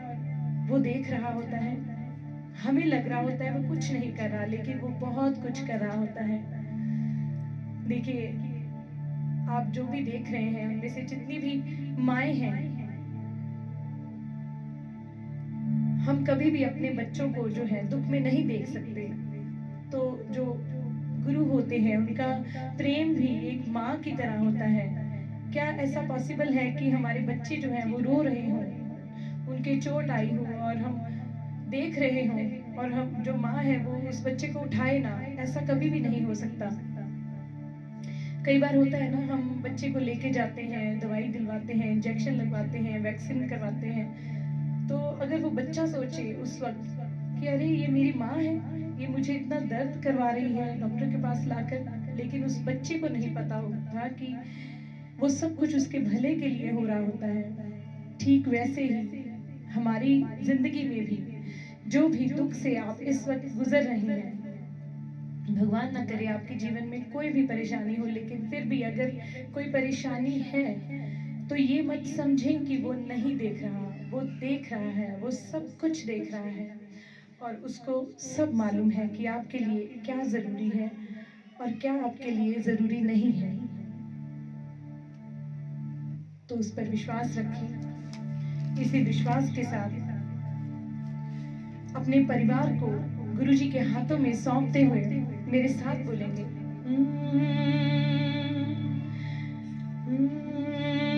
वो देख रहा होता है, हमें लग रहा होता है वो कुछ नहीं कर रहा, लेकिन वो बहुत कुछ कर रहा होता है। देखिए, आप जो भी देख रहे हैं उनमें से जितनी भी माएँ हैं, हम कभी भी अपने बच्चों को जो है दुख में नहीं देख सकते। तो जो गुरु होते हैं उनका प्रेम भी एक माँ की तरह होता है। क्या ऐसा पॉसिबल है कि हमारे बच्चे जो हैं वो रो रहे हों, उनके चोट आई हो और हम देख रहे हों और हम जो माँ है वो उस बच्चे को उठाए ना? ऐसा कभी भी नहीं हो सकता। कई बार होता है ना, हम बच्चे को लेके जाते हैं, दवाई दिलवाते हैं, इंजेक्शन लगवाते हैं, वैक्सीन करवाते हैं, तो अगर वो बच्चा सोचे उस वक्त कि अरे ये मेरी माँ है, ये मुझे इतना दर्द करवा रही है डॉक्टर के पास लाकर, लेकिन उस बच्चे को नहीं पता होता कि वो सब कुछ उसके भले के लिए हो रहा होता है। ठीक वैसे ही हमारी जिंदगी में भी जो भी दुख से आप इस वक्त गुजर रहे हैं, भगवान ना करे आपके जीवन में कोई भी परेशानी हो, लेकिन फिर भी अगर कोई परेशानी है तो ये मत समझें कि वो नहीं देख रहा, वो देख रहा है, वो सब कुछ देख रहा है और उसको सब मालूम है कि आपके लिए क्या जरूरी है और क्या आपके लिए जरूरी नहीं है। तो उस पर विश्वास रखें। इसी विश्वास के साथ अपने परिवार को गुरुजी के हाथों में सौंपते हुए मेरे साथ बोलेंगे,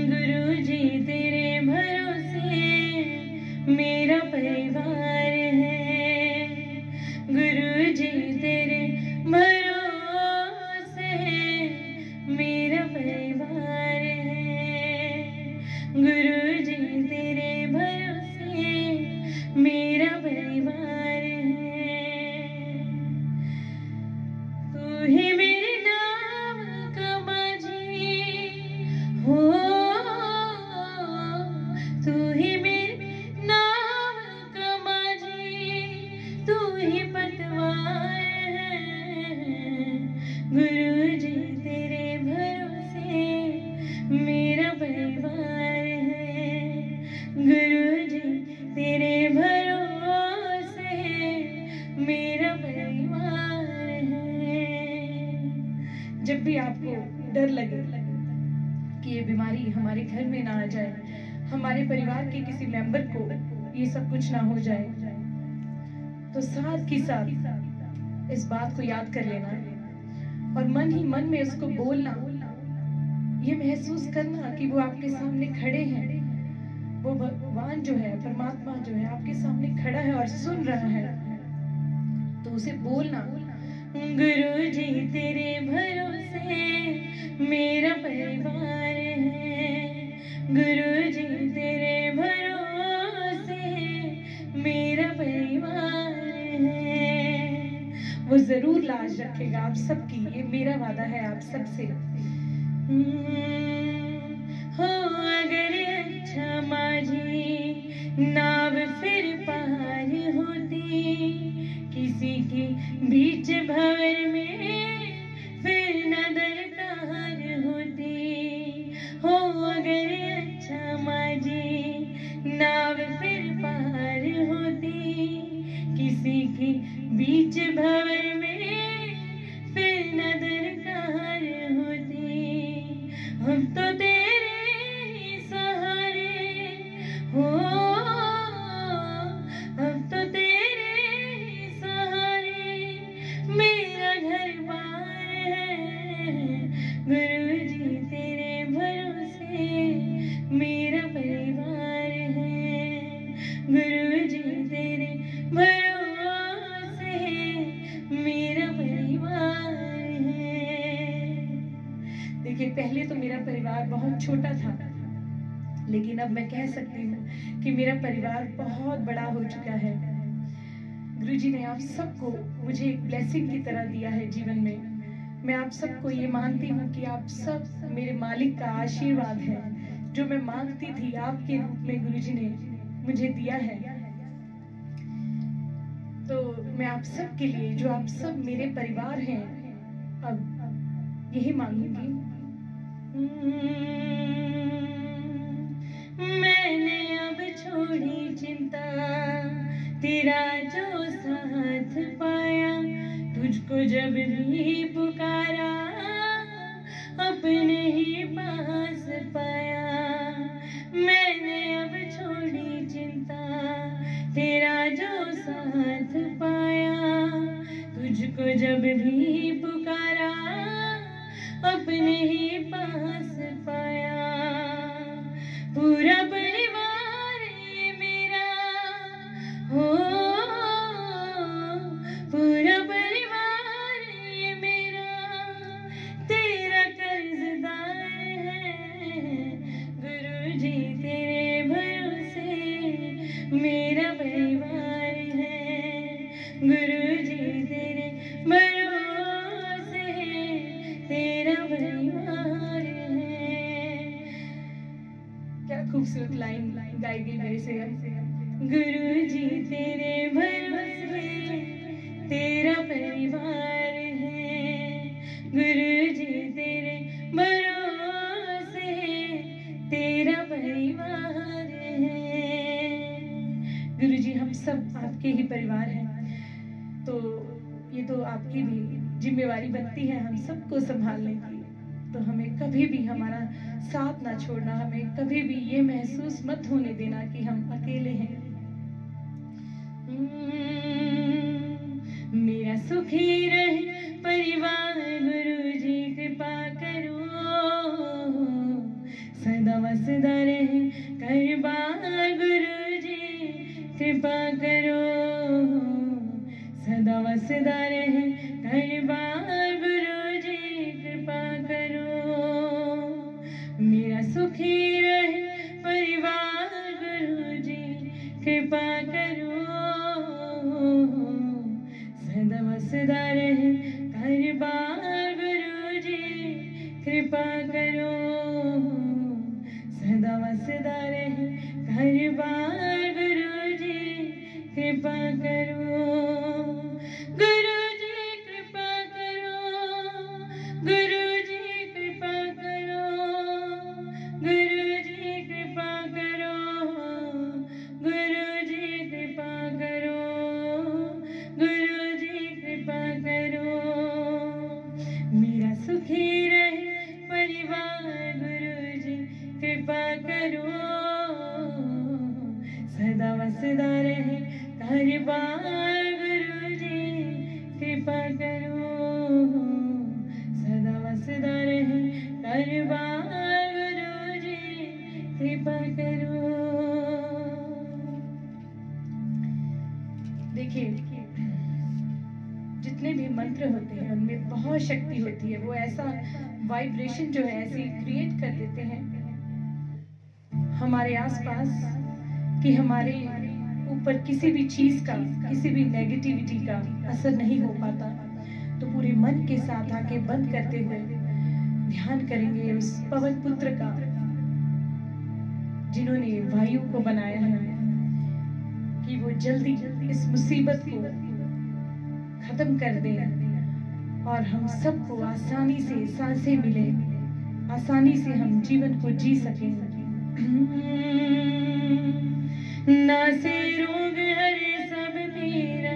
गुरुजी तेरे भरोसे मेरा परिवार है, गुरुजी तेरे भरोसे मेरा परिवार है, गुरुजी तेरे भरोसे मेरा परिवार है। तू ही मेरे नाम का माझी हो, तू ही मेरे नाम का माझी, तू ही पतवार है, गुरुजी तेरे भरोसे मेरा परिवार है, गुरुजी तेरे भरोसे मेरा परिवार है। जब भी आपको डर लगे कि ये बीमारी हमारे घर में ना आ जाए, हमारे परिवार के किसी मेंबर को ये सब कुछ ना हो जाए, तो साथ ही साथ इस बात को याद कर लेना और मन ही मन में उसको बोलना, ये महसूस करना कि वो आपके सामने खड़े हैं, वो भगवान जो है, परमात्मा जो है आपके सामने खड़ा है और सुन रहा है। तो उसे बोलना, गुरुजी तेरे भरोसे मेरा परिवार है, गुरुजी तेरे भरोसे मेरा परिवार है। वो जरूर लाज रखेगा आप सबकी, ये मेरा वादा है आप सबसे। हो अगर अच्छा माझी नाव फिर पार होती, किसी के बीच भंवर में फिर न दरकार होती, हो अगर अच्छा माझी नाव फिर पार होती, किसी के बीच भंवर में फिर न दरकार होती। हम तो तेरे ही सहारे हो, हम तो तेरे ही सहारे मेरा घर बार है, गुरुजी तेरे भरोसे मेरा परिवार है, गुरुजी तेरे भरोसे बहुत छोटा था, लेकिन अब मैं कह सकती हूँ कि मेरा परिवार बहुत बड़ा हो चुका है। गुरुजी ने आप सबको मुझे एक ब्लेसिंग की तरह दिया है जीवन में। मैं आप सबको ये मानती हूँ कि आप सब मेरे मालिक का आशीर्वाद है। जो मैं मांगती थी आपके रूप में गुरुजी ने मुझे दिया है। तो मैं आप सब के लिए, जो आप सब मेरे परिवार हैं, अब यही मांगूंगी। मैंने अब छोड़ी चिंता, तेरा जो साथ पाया, तुझको जब भी पुकारा अपने ही पास पाया। मैंने अब छोड़ी चिंता, तेरा जो साथ पाया, तुझको जब भी पुकारा अपने ही पास पाया। पूरा परिवार ये मेरा हो, पूरा परिवार ये मेरा तेरा कर्जदार है। गुरुजी तेरे भरोसे मेरा परिवार है। गुरुजी तेरे भरोसे तेरा परिवार है। क्या खूबसूरत लाइन गाई गई मेरे से। गुरुजी तेरे भरोसे तेरा परिवार है। गुरुजी तेरे भरोसे तेरा परिवार है। गुरुजी हम सब आपके ही परिवार हैं, तो ये तो आपकी भी जिम्मेवारी बनती है हम सबको संभालने की। तो हमें कभी भी हमारा साथ ना छोड़ना, हमें कभी भी ये महसूस मत होने देना कि हम अकेले हैं। मेरा सुखी रहे परिवार, गुरुजी कृपा करो, सदा वसदा रहे घर-बार, गुरुजी कृपा करो, सदा वसदा रहे घर-बार, गुरुजी कृपा करो। मेरा सुखी रहे परिवार, गुरुजी कृपा करो, सदा वसदा रहे घर-बार, गुरुजी कृपा करो, सदा वसदा रहे घर-बार, गुरुजी कृपा करो। गुरुजी कृपा करो, गुरुजी कृपा करो, गुरुजी कृपा करो, गुरुजी कृपा करो, गुरुजी कृपा करो। मेरा सुखी रहे परिवार, गुरुजी कृपा करो, सदा वसदा रहे घर-बार, गुरुजी कृपा करो, सदा वसदा रहे घर-बार, गुरुजी कृपा करो। देखिए, जितने भी मंत्र होते हैं उनमें बहुत शक्ति होती है। वो ऐसा वाइब्रेशन जो है ऐसी क्रिएट कर देते हैं हमारे आसपास कि हमारे ऊपर किसी भी चीज का, किसी भी नेगेटिविटी का असर नहीं हो पाता। तो पूरे मन के साथ आंखें बंद करते हुए ध्यान करेंगे उस पवन पुत्र का, जिन्होंने वायु को बनाया है, कि वो जल्दी इस मुसीबत को खत्म कर दे और हम सबको आसानी से सांसें मिले, आसानी से हम जीवन को जी सकें। नासे रोग हरे सब पीरा,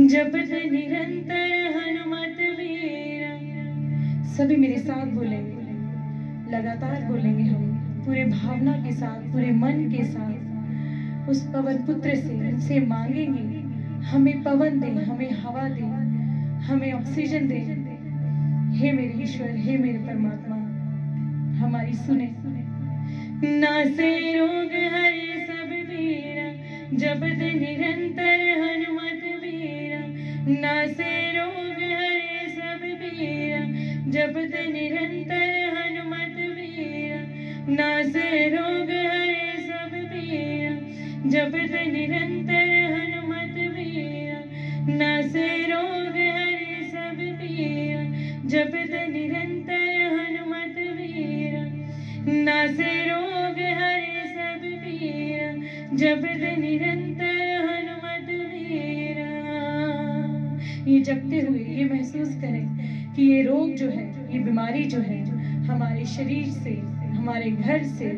जपत निरंतर हनुमत वीरा। सभी मेरे साथ बोलेंगे, लगातार बोलेंगे हम पूरे भावना के साथ, पूरे मन के साथ उस पवन पुत्र से उनसे मांगेंगे हमें पवन दे, हमें हवा दे, हमें ऑक्सीजन दे। हे मेरे ईश्वर, हे मेरे परमात्मा, हमारी सुने। नासे रोग हरे सब पीरा, जपत निरंतर हनुमत वीरा। नासे रोग हरे सब पीरा, जपत निरंतर हनुमत वीरा। नासे रोग हरे सब पीरा, जपत निरंतर हनुमत वीरा। नासे रोग हरे सब पीरा, जपत निरंतर हनुमत वीरा। नासे रोग हरे सब पीरा, जपत निरंतर हनुमत वीरा। ये जपते हुए ये महसूस करें कि ये रोग जो है, ये बीमारी जो है, हमारे शरीर से, हमारे घर से,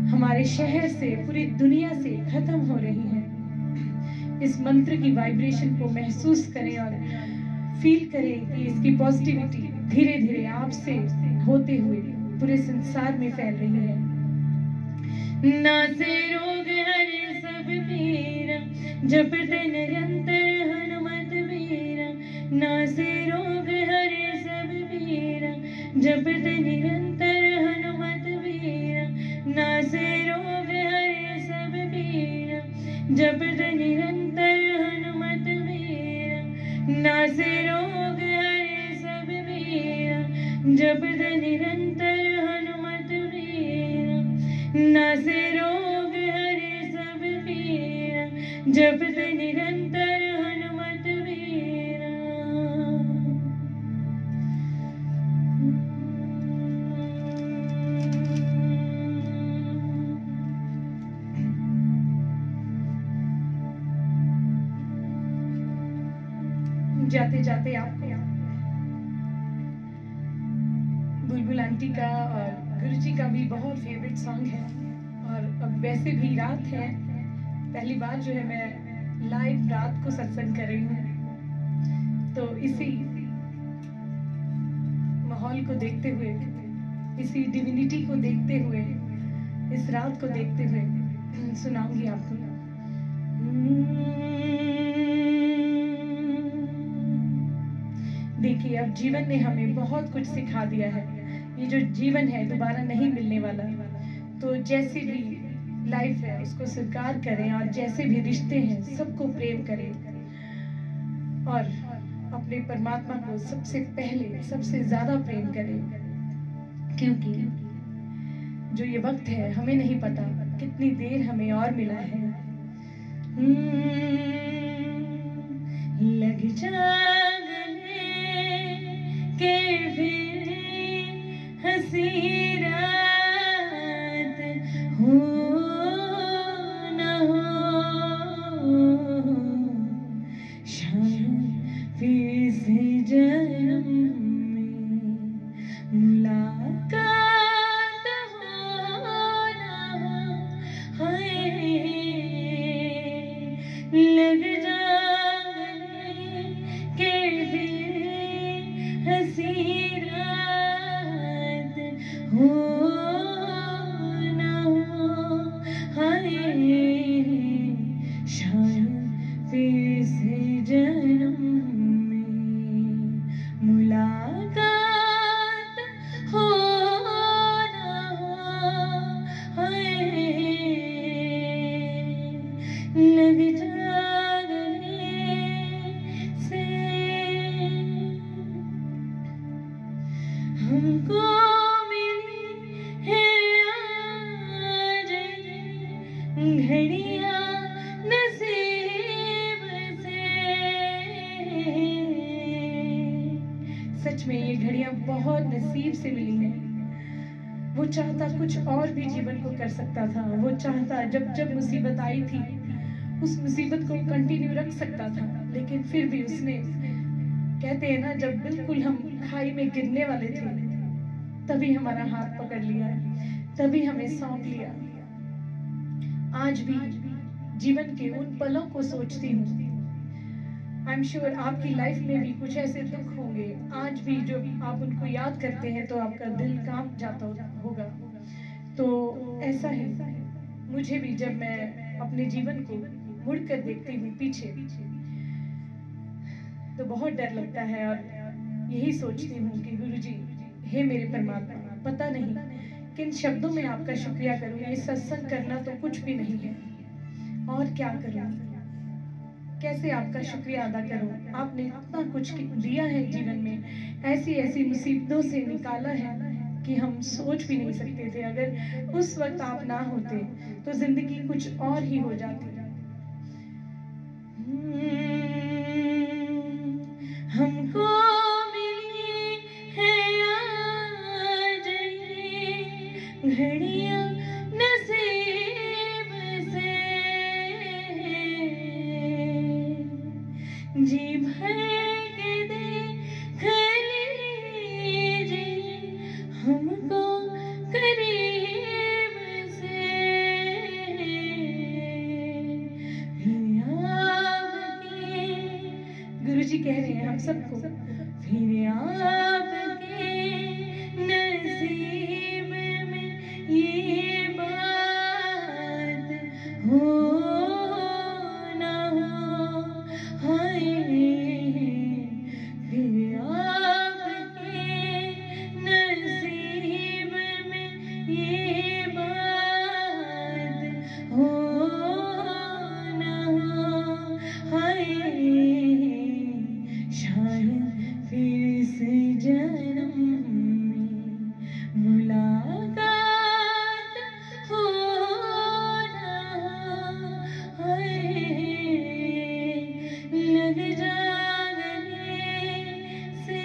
हमारे शहर से, पूरी दुनिया से खत्म हो रही है। इस मंत्र की वाइब्रेशन को महसूस करें और फील करें कि इसकी पॉजिटिविटी धीरे धीरे आपसे होते हुए पूरे संसार में फैल रही है। नासे रोग हरे सब पीरा, जपत निरंतर हनुमत वीरा। नासे रोग हरे सब पीरा, जपत निरंतर हनुमत वीरा। नासे रोग हरे सब पीरा, जपत निरंतर हनुमत वीरा। नासे रोग हरे सब पीरा, जपत निरंतर हनुमत वीरा। नासे रोग हरे सब पीरा, जपत निरंतर हनुमत वीरा। जाते जाते आपको बुलबुल आंटी का और गुरुजी का भी बहुत फेवरेट सॉन्ग है। और अब वैसे भी रात है, पहली बार जो है मैं लाइव रात को सत्संग कर रही हूँ, तो इसी माहौल को देखते हुए, इसी डिविनिटी को देखते हुए, इस रात को देखते हुए सुनाऊंगी आपको। देखिए, अब जीवन ने हमें बहुत कुछ सिखा दिया है। ये जो जीवन है दोबारा नहीं मिलने वाला, तो जैसी भी लाइफ है उसको स्वीकार करें और जैसे भी रिश्ते हैं सबको प्रेम करें और अपने परमात्मा को सबसे पहले सबसे ज्यादा प्रेम करें, क्योंकि जो ये वक्त है हमें नहीं पता कितनी देर हमें और मिला है। लग जागने के फिर हंसी रात हो न हो, शायद फिर से जन्म में मुलाकात हो न हो। हाय लग जागने के फिर हंसी रात हो न हो। हाय शायद फिर से जन्म में मुलाकात हो न हो। हाय लग जागने से हमको मिली है आज घड़ियां नसीब से। सच में ये घड़ियां बहुत नसीब से मिली हैं। वो चाहता कुछ और भी जीवन को कर सकता था। वो चाहता जब जब मुसीबत आई थी उस मुसीबत को कंटिन्यू रख सकता था, लेकिन फिर भी उसने, कहते हैं ना, जब बिल्कुल हम खाई में गिरने वाले थे तभी हमारा हाथ पकड़ लिया, तभी हमें सौंप लिया। आज भी जीवन के उन पलों को सोचती हूँ। आई एम श्योर आपकी लाइफ में भी कुछ ऐसे दुख होंगे आज भी, जो आप उनको याद करते हैं तो आपका दिल कांप जाता होगा। तो ऐसा ही मुझे भी, जब मैं अपने जीवन को मुड़कर देखती हूँ पीछे, तो बहुत डर लगता है और यही सोचती हूँ कि गुरुजी, हे मेरे परमात्मा, पता नहीं किन शब्दों में आपका शुक्रिया करूँ। ये सत्संग करना तो कुछ भी नहीं है, और क्या करूँ, कैसे आपका शुक्रिया अदा करूँ। आपने इतना कुछ दिया है जीवन में, ऐसी ऐसी मुसीबतों से निकाला है कि हम सोच भी नहीं सकते थे। अगर उस वक्त आप ना होते तो जिंदगी कुछ और ही हो जाती। हमको मिली है आज ये घड़ियां नसीब से, जी भर के देख लीजिए हमको करीब से, फिर आपके गुरुजी कह रहे हैं हम सबको, फिर आपके नसीब में ये बात हो ना हो, हाय फिर आपके नसीब में ये बात हो ना हो, हाय शायद फिर से जन्म में मुलाकात हो ना हो, हाय लग जा गले से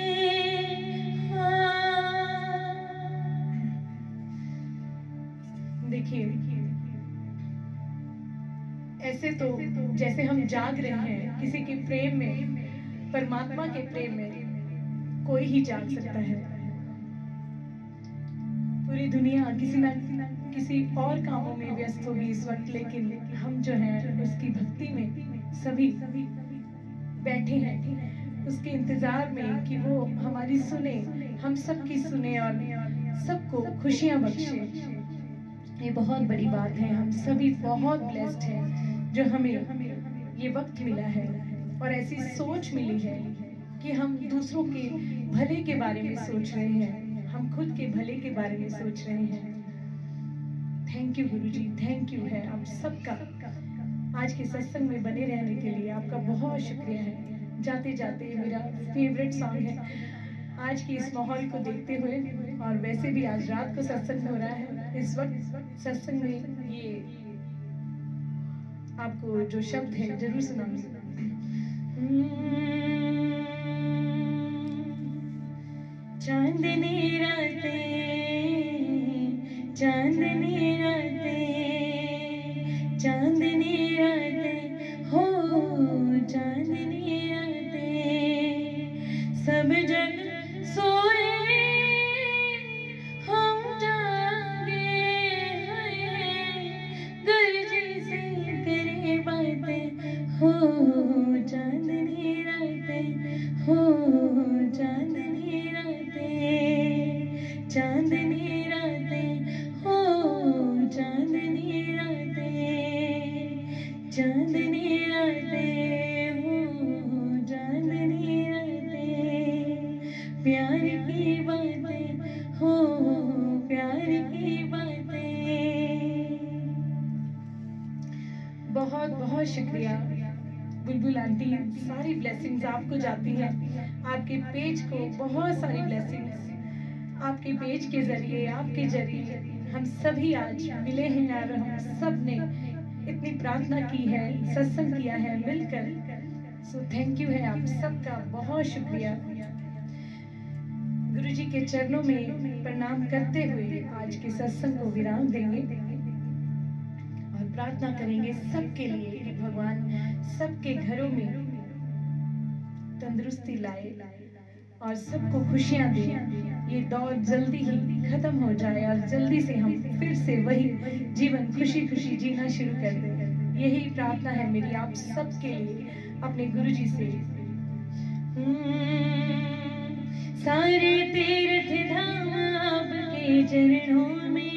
देखिए, ऐसे तो जैसे हम जाग रहे हैं किसी के प्रेम में, परमात्मा के प्रेम में कोई ही जाग सकता है। पूरी दुनिया किसी न किसी और कामों में व्यस्त होगी इस वक्त, लेकिन हम जो हैं उसकी भक्ति में सभी बैठे हैं उसके इंतजार में कि वो हमारी सुने, हम सबकी सुने और सबको खुशियां बख्शे। ये बहुत बड़ी बात है। हम सभी बहुत ब्लेस्ड हैं जो हमें ये वक्त मिला है और ऐसी सोच मिली है कि हम दूसरों के भले के बारे में सोच रहे हैं, हम खुद के भले के बारे में सोच रहे हैं। Thank you Guruji, thank you है आप सबका। आज के सत्संग में बने रहने के लिए आपका बहुत शुक्रिया है। जाते जाते मेरा फेवरेट सॉन्ग है आज की इस माहौल को देखते हुए, और वैसे भी आज रात को सत्संग हो रहा है, इस वक्त सत्संग में ये आपको जो शब्द है जरूर सुनाऊंगी। चांदनी रातें, चांदनी रातें, चांदनी रातें हो, चांदनी रातें, सब जग सोए हम जागे हैं, गुरुजी से करे बातें हो, चांदनी रातें हो, चांदनी रातें, चांदनी रातें हो, चांदनी रातें, चांदनी रातें हो, चांदनी रातें, प्यार की बातें हो, प्यार की बातें। बहुत बहुत शुक्रिया बुलबुल आंटी, सारी ब्लेसिंग्स आपको जाती हैं। आपके पेज को बहुत सारी ब्लेसिंग्स, आपके पेज के जरिए, आपके जरिए हम सभी आज मिले हैं और हम सब ने इतनी प्रार्थना की है, सत्संग किया है मिलकर। सो थैंक यू है आप सबका, बहुत शुक्रिया। गुरुजी के चरणों में प्रणाम करते हुए आज के सत्संग को विराम देंगे और प्रार्थना करेंगे सबके लिए कि भगवान सबके घरों में तंदुरुस्ती लाए और सबको खुशियां दे। ये दौर जल्दी ही खत्म हो जाए और जल्दी से हम फिर से वही जीवन खुशी खुशी जीना शुरू कर दें। यही प्रार्थना है मेरी आप सबके लिए अपने गुरुजी से। सारे तीर्थ धाम आपके चरणों में,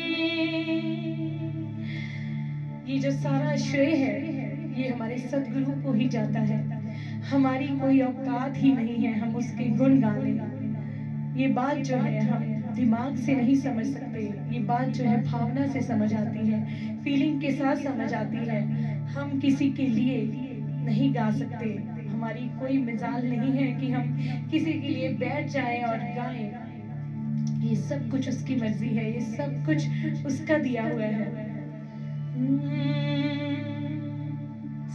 ये जो सारा श्रेय है ये हमारे सदगुरु को ही जाता है। हमारी कोई औकात ही नहीं है हम उसके गुण गाने। ये बात जो है हम दिमाग से नहीं समझ सकते, ये बात जो है भावना से समझ आती है, फीलिंग के साथ समझ आती है। हम किसी के लिए नहीं गा सकते, हमारी कोई मिजाल नहीं है कि हम किसी के लिए बैठ जाएं और गाएं। ये सब कुछ उसकी मर्जी है, ये सब कुछ उसका दिया हुआ है।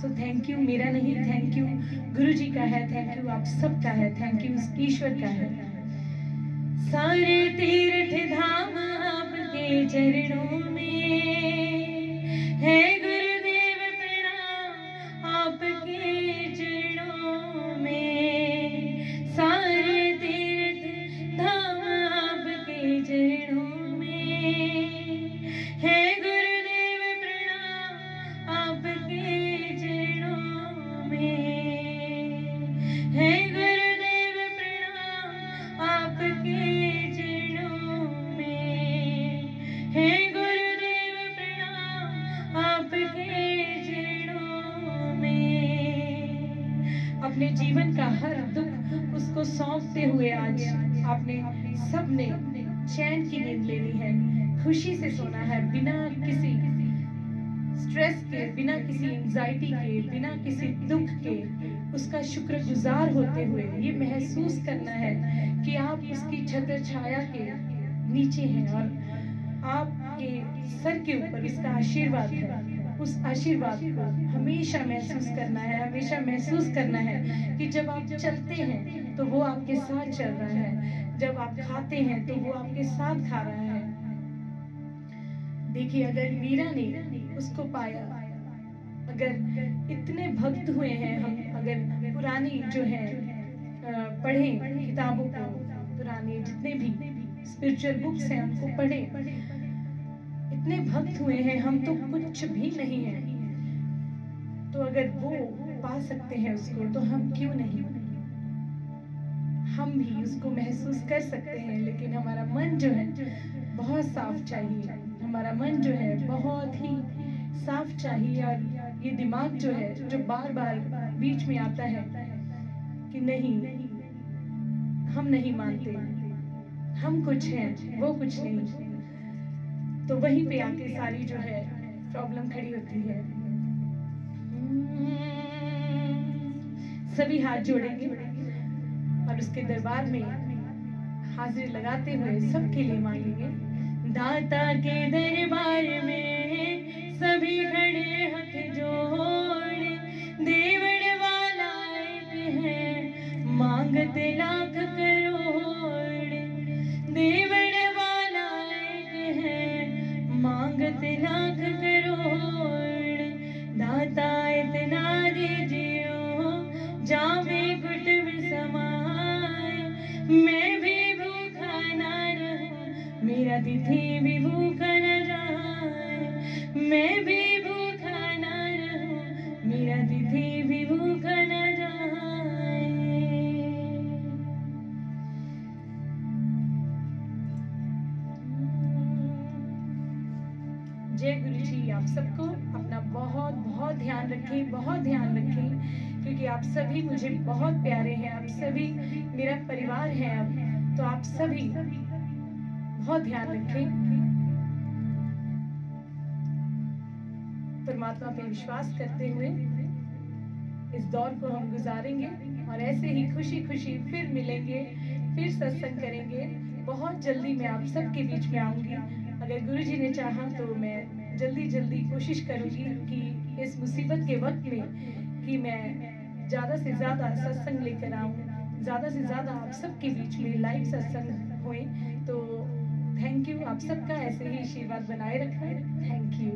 सो थैंक यू, मेरा नहीं, थैंक यू गुरु जी का है, थैंक यू आप सबका है, थैंक यू ईश्वर का है। सारे तीर्थ धाम आपके चरणों में है, गुरुदेव प्रणाम आपके चरणों में। सारे तीर्थ धाम आपके चरणों में है, गुरुदेव प्रणाम आपके चरणों में है, गुरुदेव प्रणाम आपके चरणों में है, गुरुदेव प्रणाम आपके चरणों में। अपने जीवन का हर दुख उसको सौंपते हुए आज आपने सबने चैन की नींद लेनी है, खुशी से सोना है, बिना किसी स्ट्रेस के, बिना किसी एंजाइटी के, बिना किसी दुख के, उसका शुक्रगुजार होते हुए ये महसूस करना है कि आप उसकी छत्र छाया के नीचे हैं और आपके सर के ऊपर उसका आशीर्वाद है। उस आशीर्वाद को हमेशा महसूस करना है, हमेशा महसूस करना है कि जब आप चलते हैं तो वो आपके साथ चल रहा है, जब आप खाते हैं तो वो आपके साथ खा रहा है। देखिए, अगर मीरा ने उसको पाया, अगर इतने भक्त हुए हैं हम, अगर पुरानी जो है पढ़ें किताबों को, पुराने जितने भी स्पिरिचुअल बुक्स हैं उनको पढ़ें, इतने भक्त हुए हैं हम तो कुछ भी नहीं है। तो अगर वो पा सकते हैं उसको तो हम क्यों नहीं, हम भी उसको महसूस कर सकते हैं। लेकिन हमारा मन जो है बहुत साफ चाहिए, हमारा मन जो है बहुत ही साफ चाहिए। और ये दिमाग जो है जो बार बार बीच में आता है कि नहीं, हम नहीं मानते, हम कुछ हैं वो कुछ नहीं, तो वहीं पे आके सारी जो है प्रॉब्लम खड़ी होती है। सभी हाथ जोड़ेंगे और उसके दरबार में हाजिरी लगाते हुए सबके लिए मांगेंगे। दाता के दरबार में सभी खड़े हाथ जोड़, देवड़ वाला एक है मांगते लाख करोड़, देवड़ वाला एक है मांगते लाख करोड़। दाता इतना दीजियो जामे घुट में समाए, मैं भी भूखा ना रहूं, मेरा तिथि भी भूखा न जाए, मैं भी भूखा ना रहूं, मेरा तिथि भी भूखा न जाए। जय गुरु जी। आप सबको अपना बहुत बहुत ध्यान रखें, बहुत ध्यान रखें, क्योंकि आप सभी मुझे बहुत प्यारे हैं, आप सभी मेरा परिवार है। अब तो आप सभी बहुत ध्यान रखें, परमात्मा पे विश्वास करते हुए इस दौर को हम गुजारेंगे और ऐसे ही खुशी खुशी फिर मिलेंगे, फिर सत्संग करेंगे। बहुत जल्दी मैं आप सबके बीच में आऊंगी, अगर गुरु जी ने चाहा तो मैं जल्दी कोशिश करूंगी कि इस मुसीबत के वक्त में कि मैं ज़्यादा से ज़्यादा सत्संग लेकर आऊँ, ज़्यादा से ज़्यादा आप सबके बीच में लाइव सत्संग हुए। तो थैंक यू, आप सबका ऐसे ही आशीर्वाद बनाए रखना। Thank you.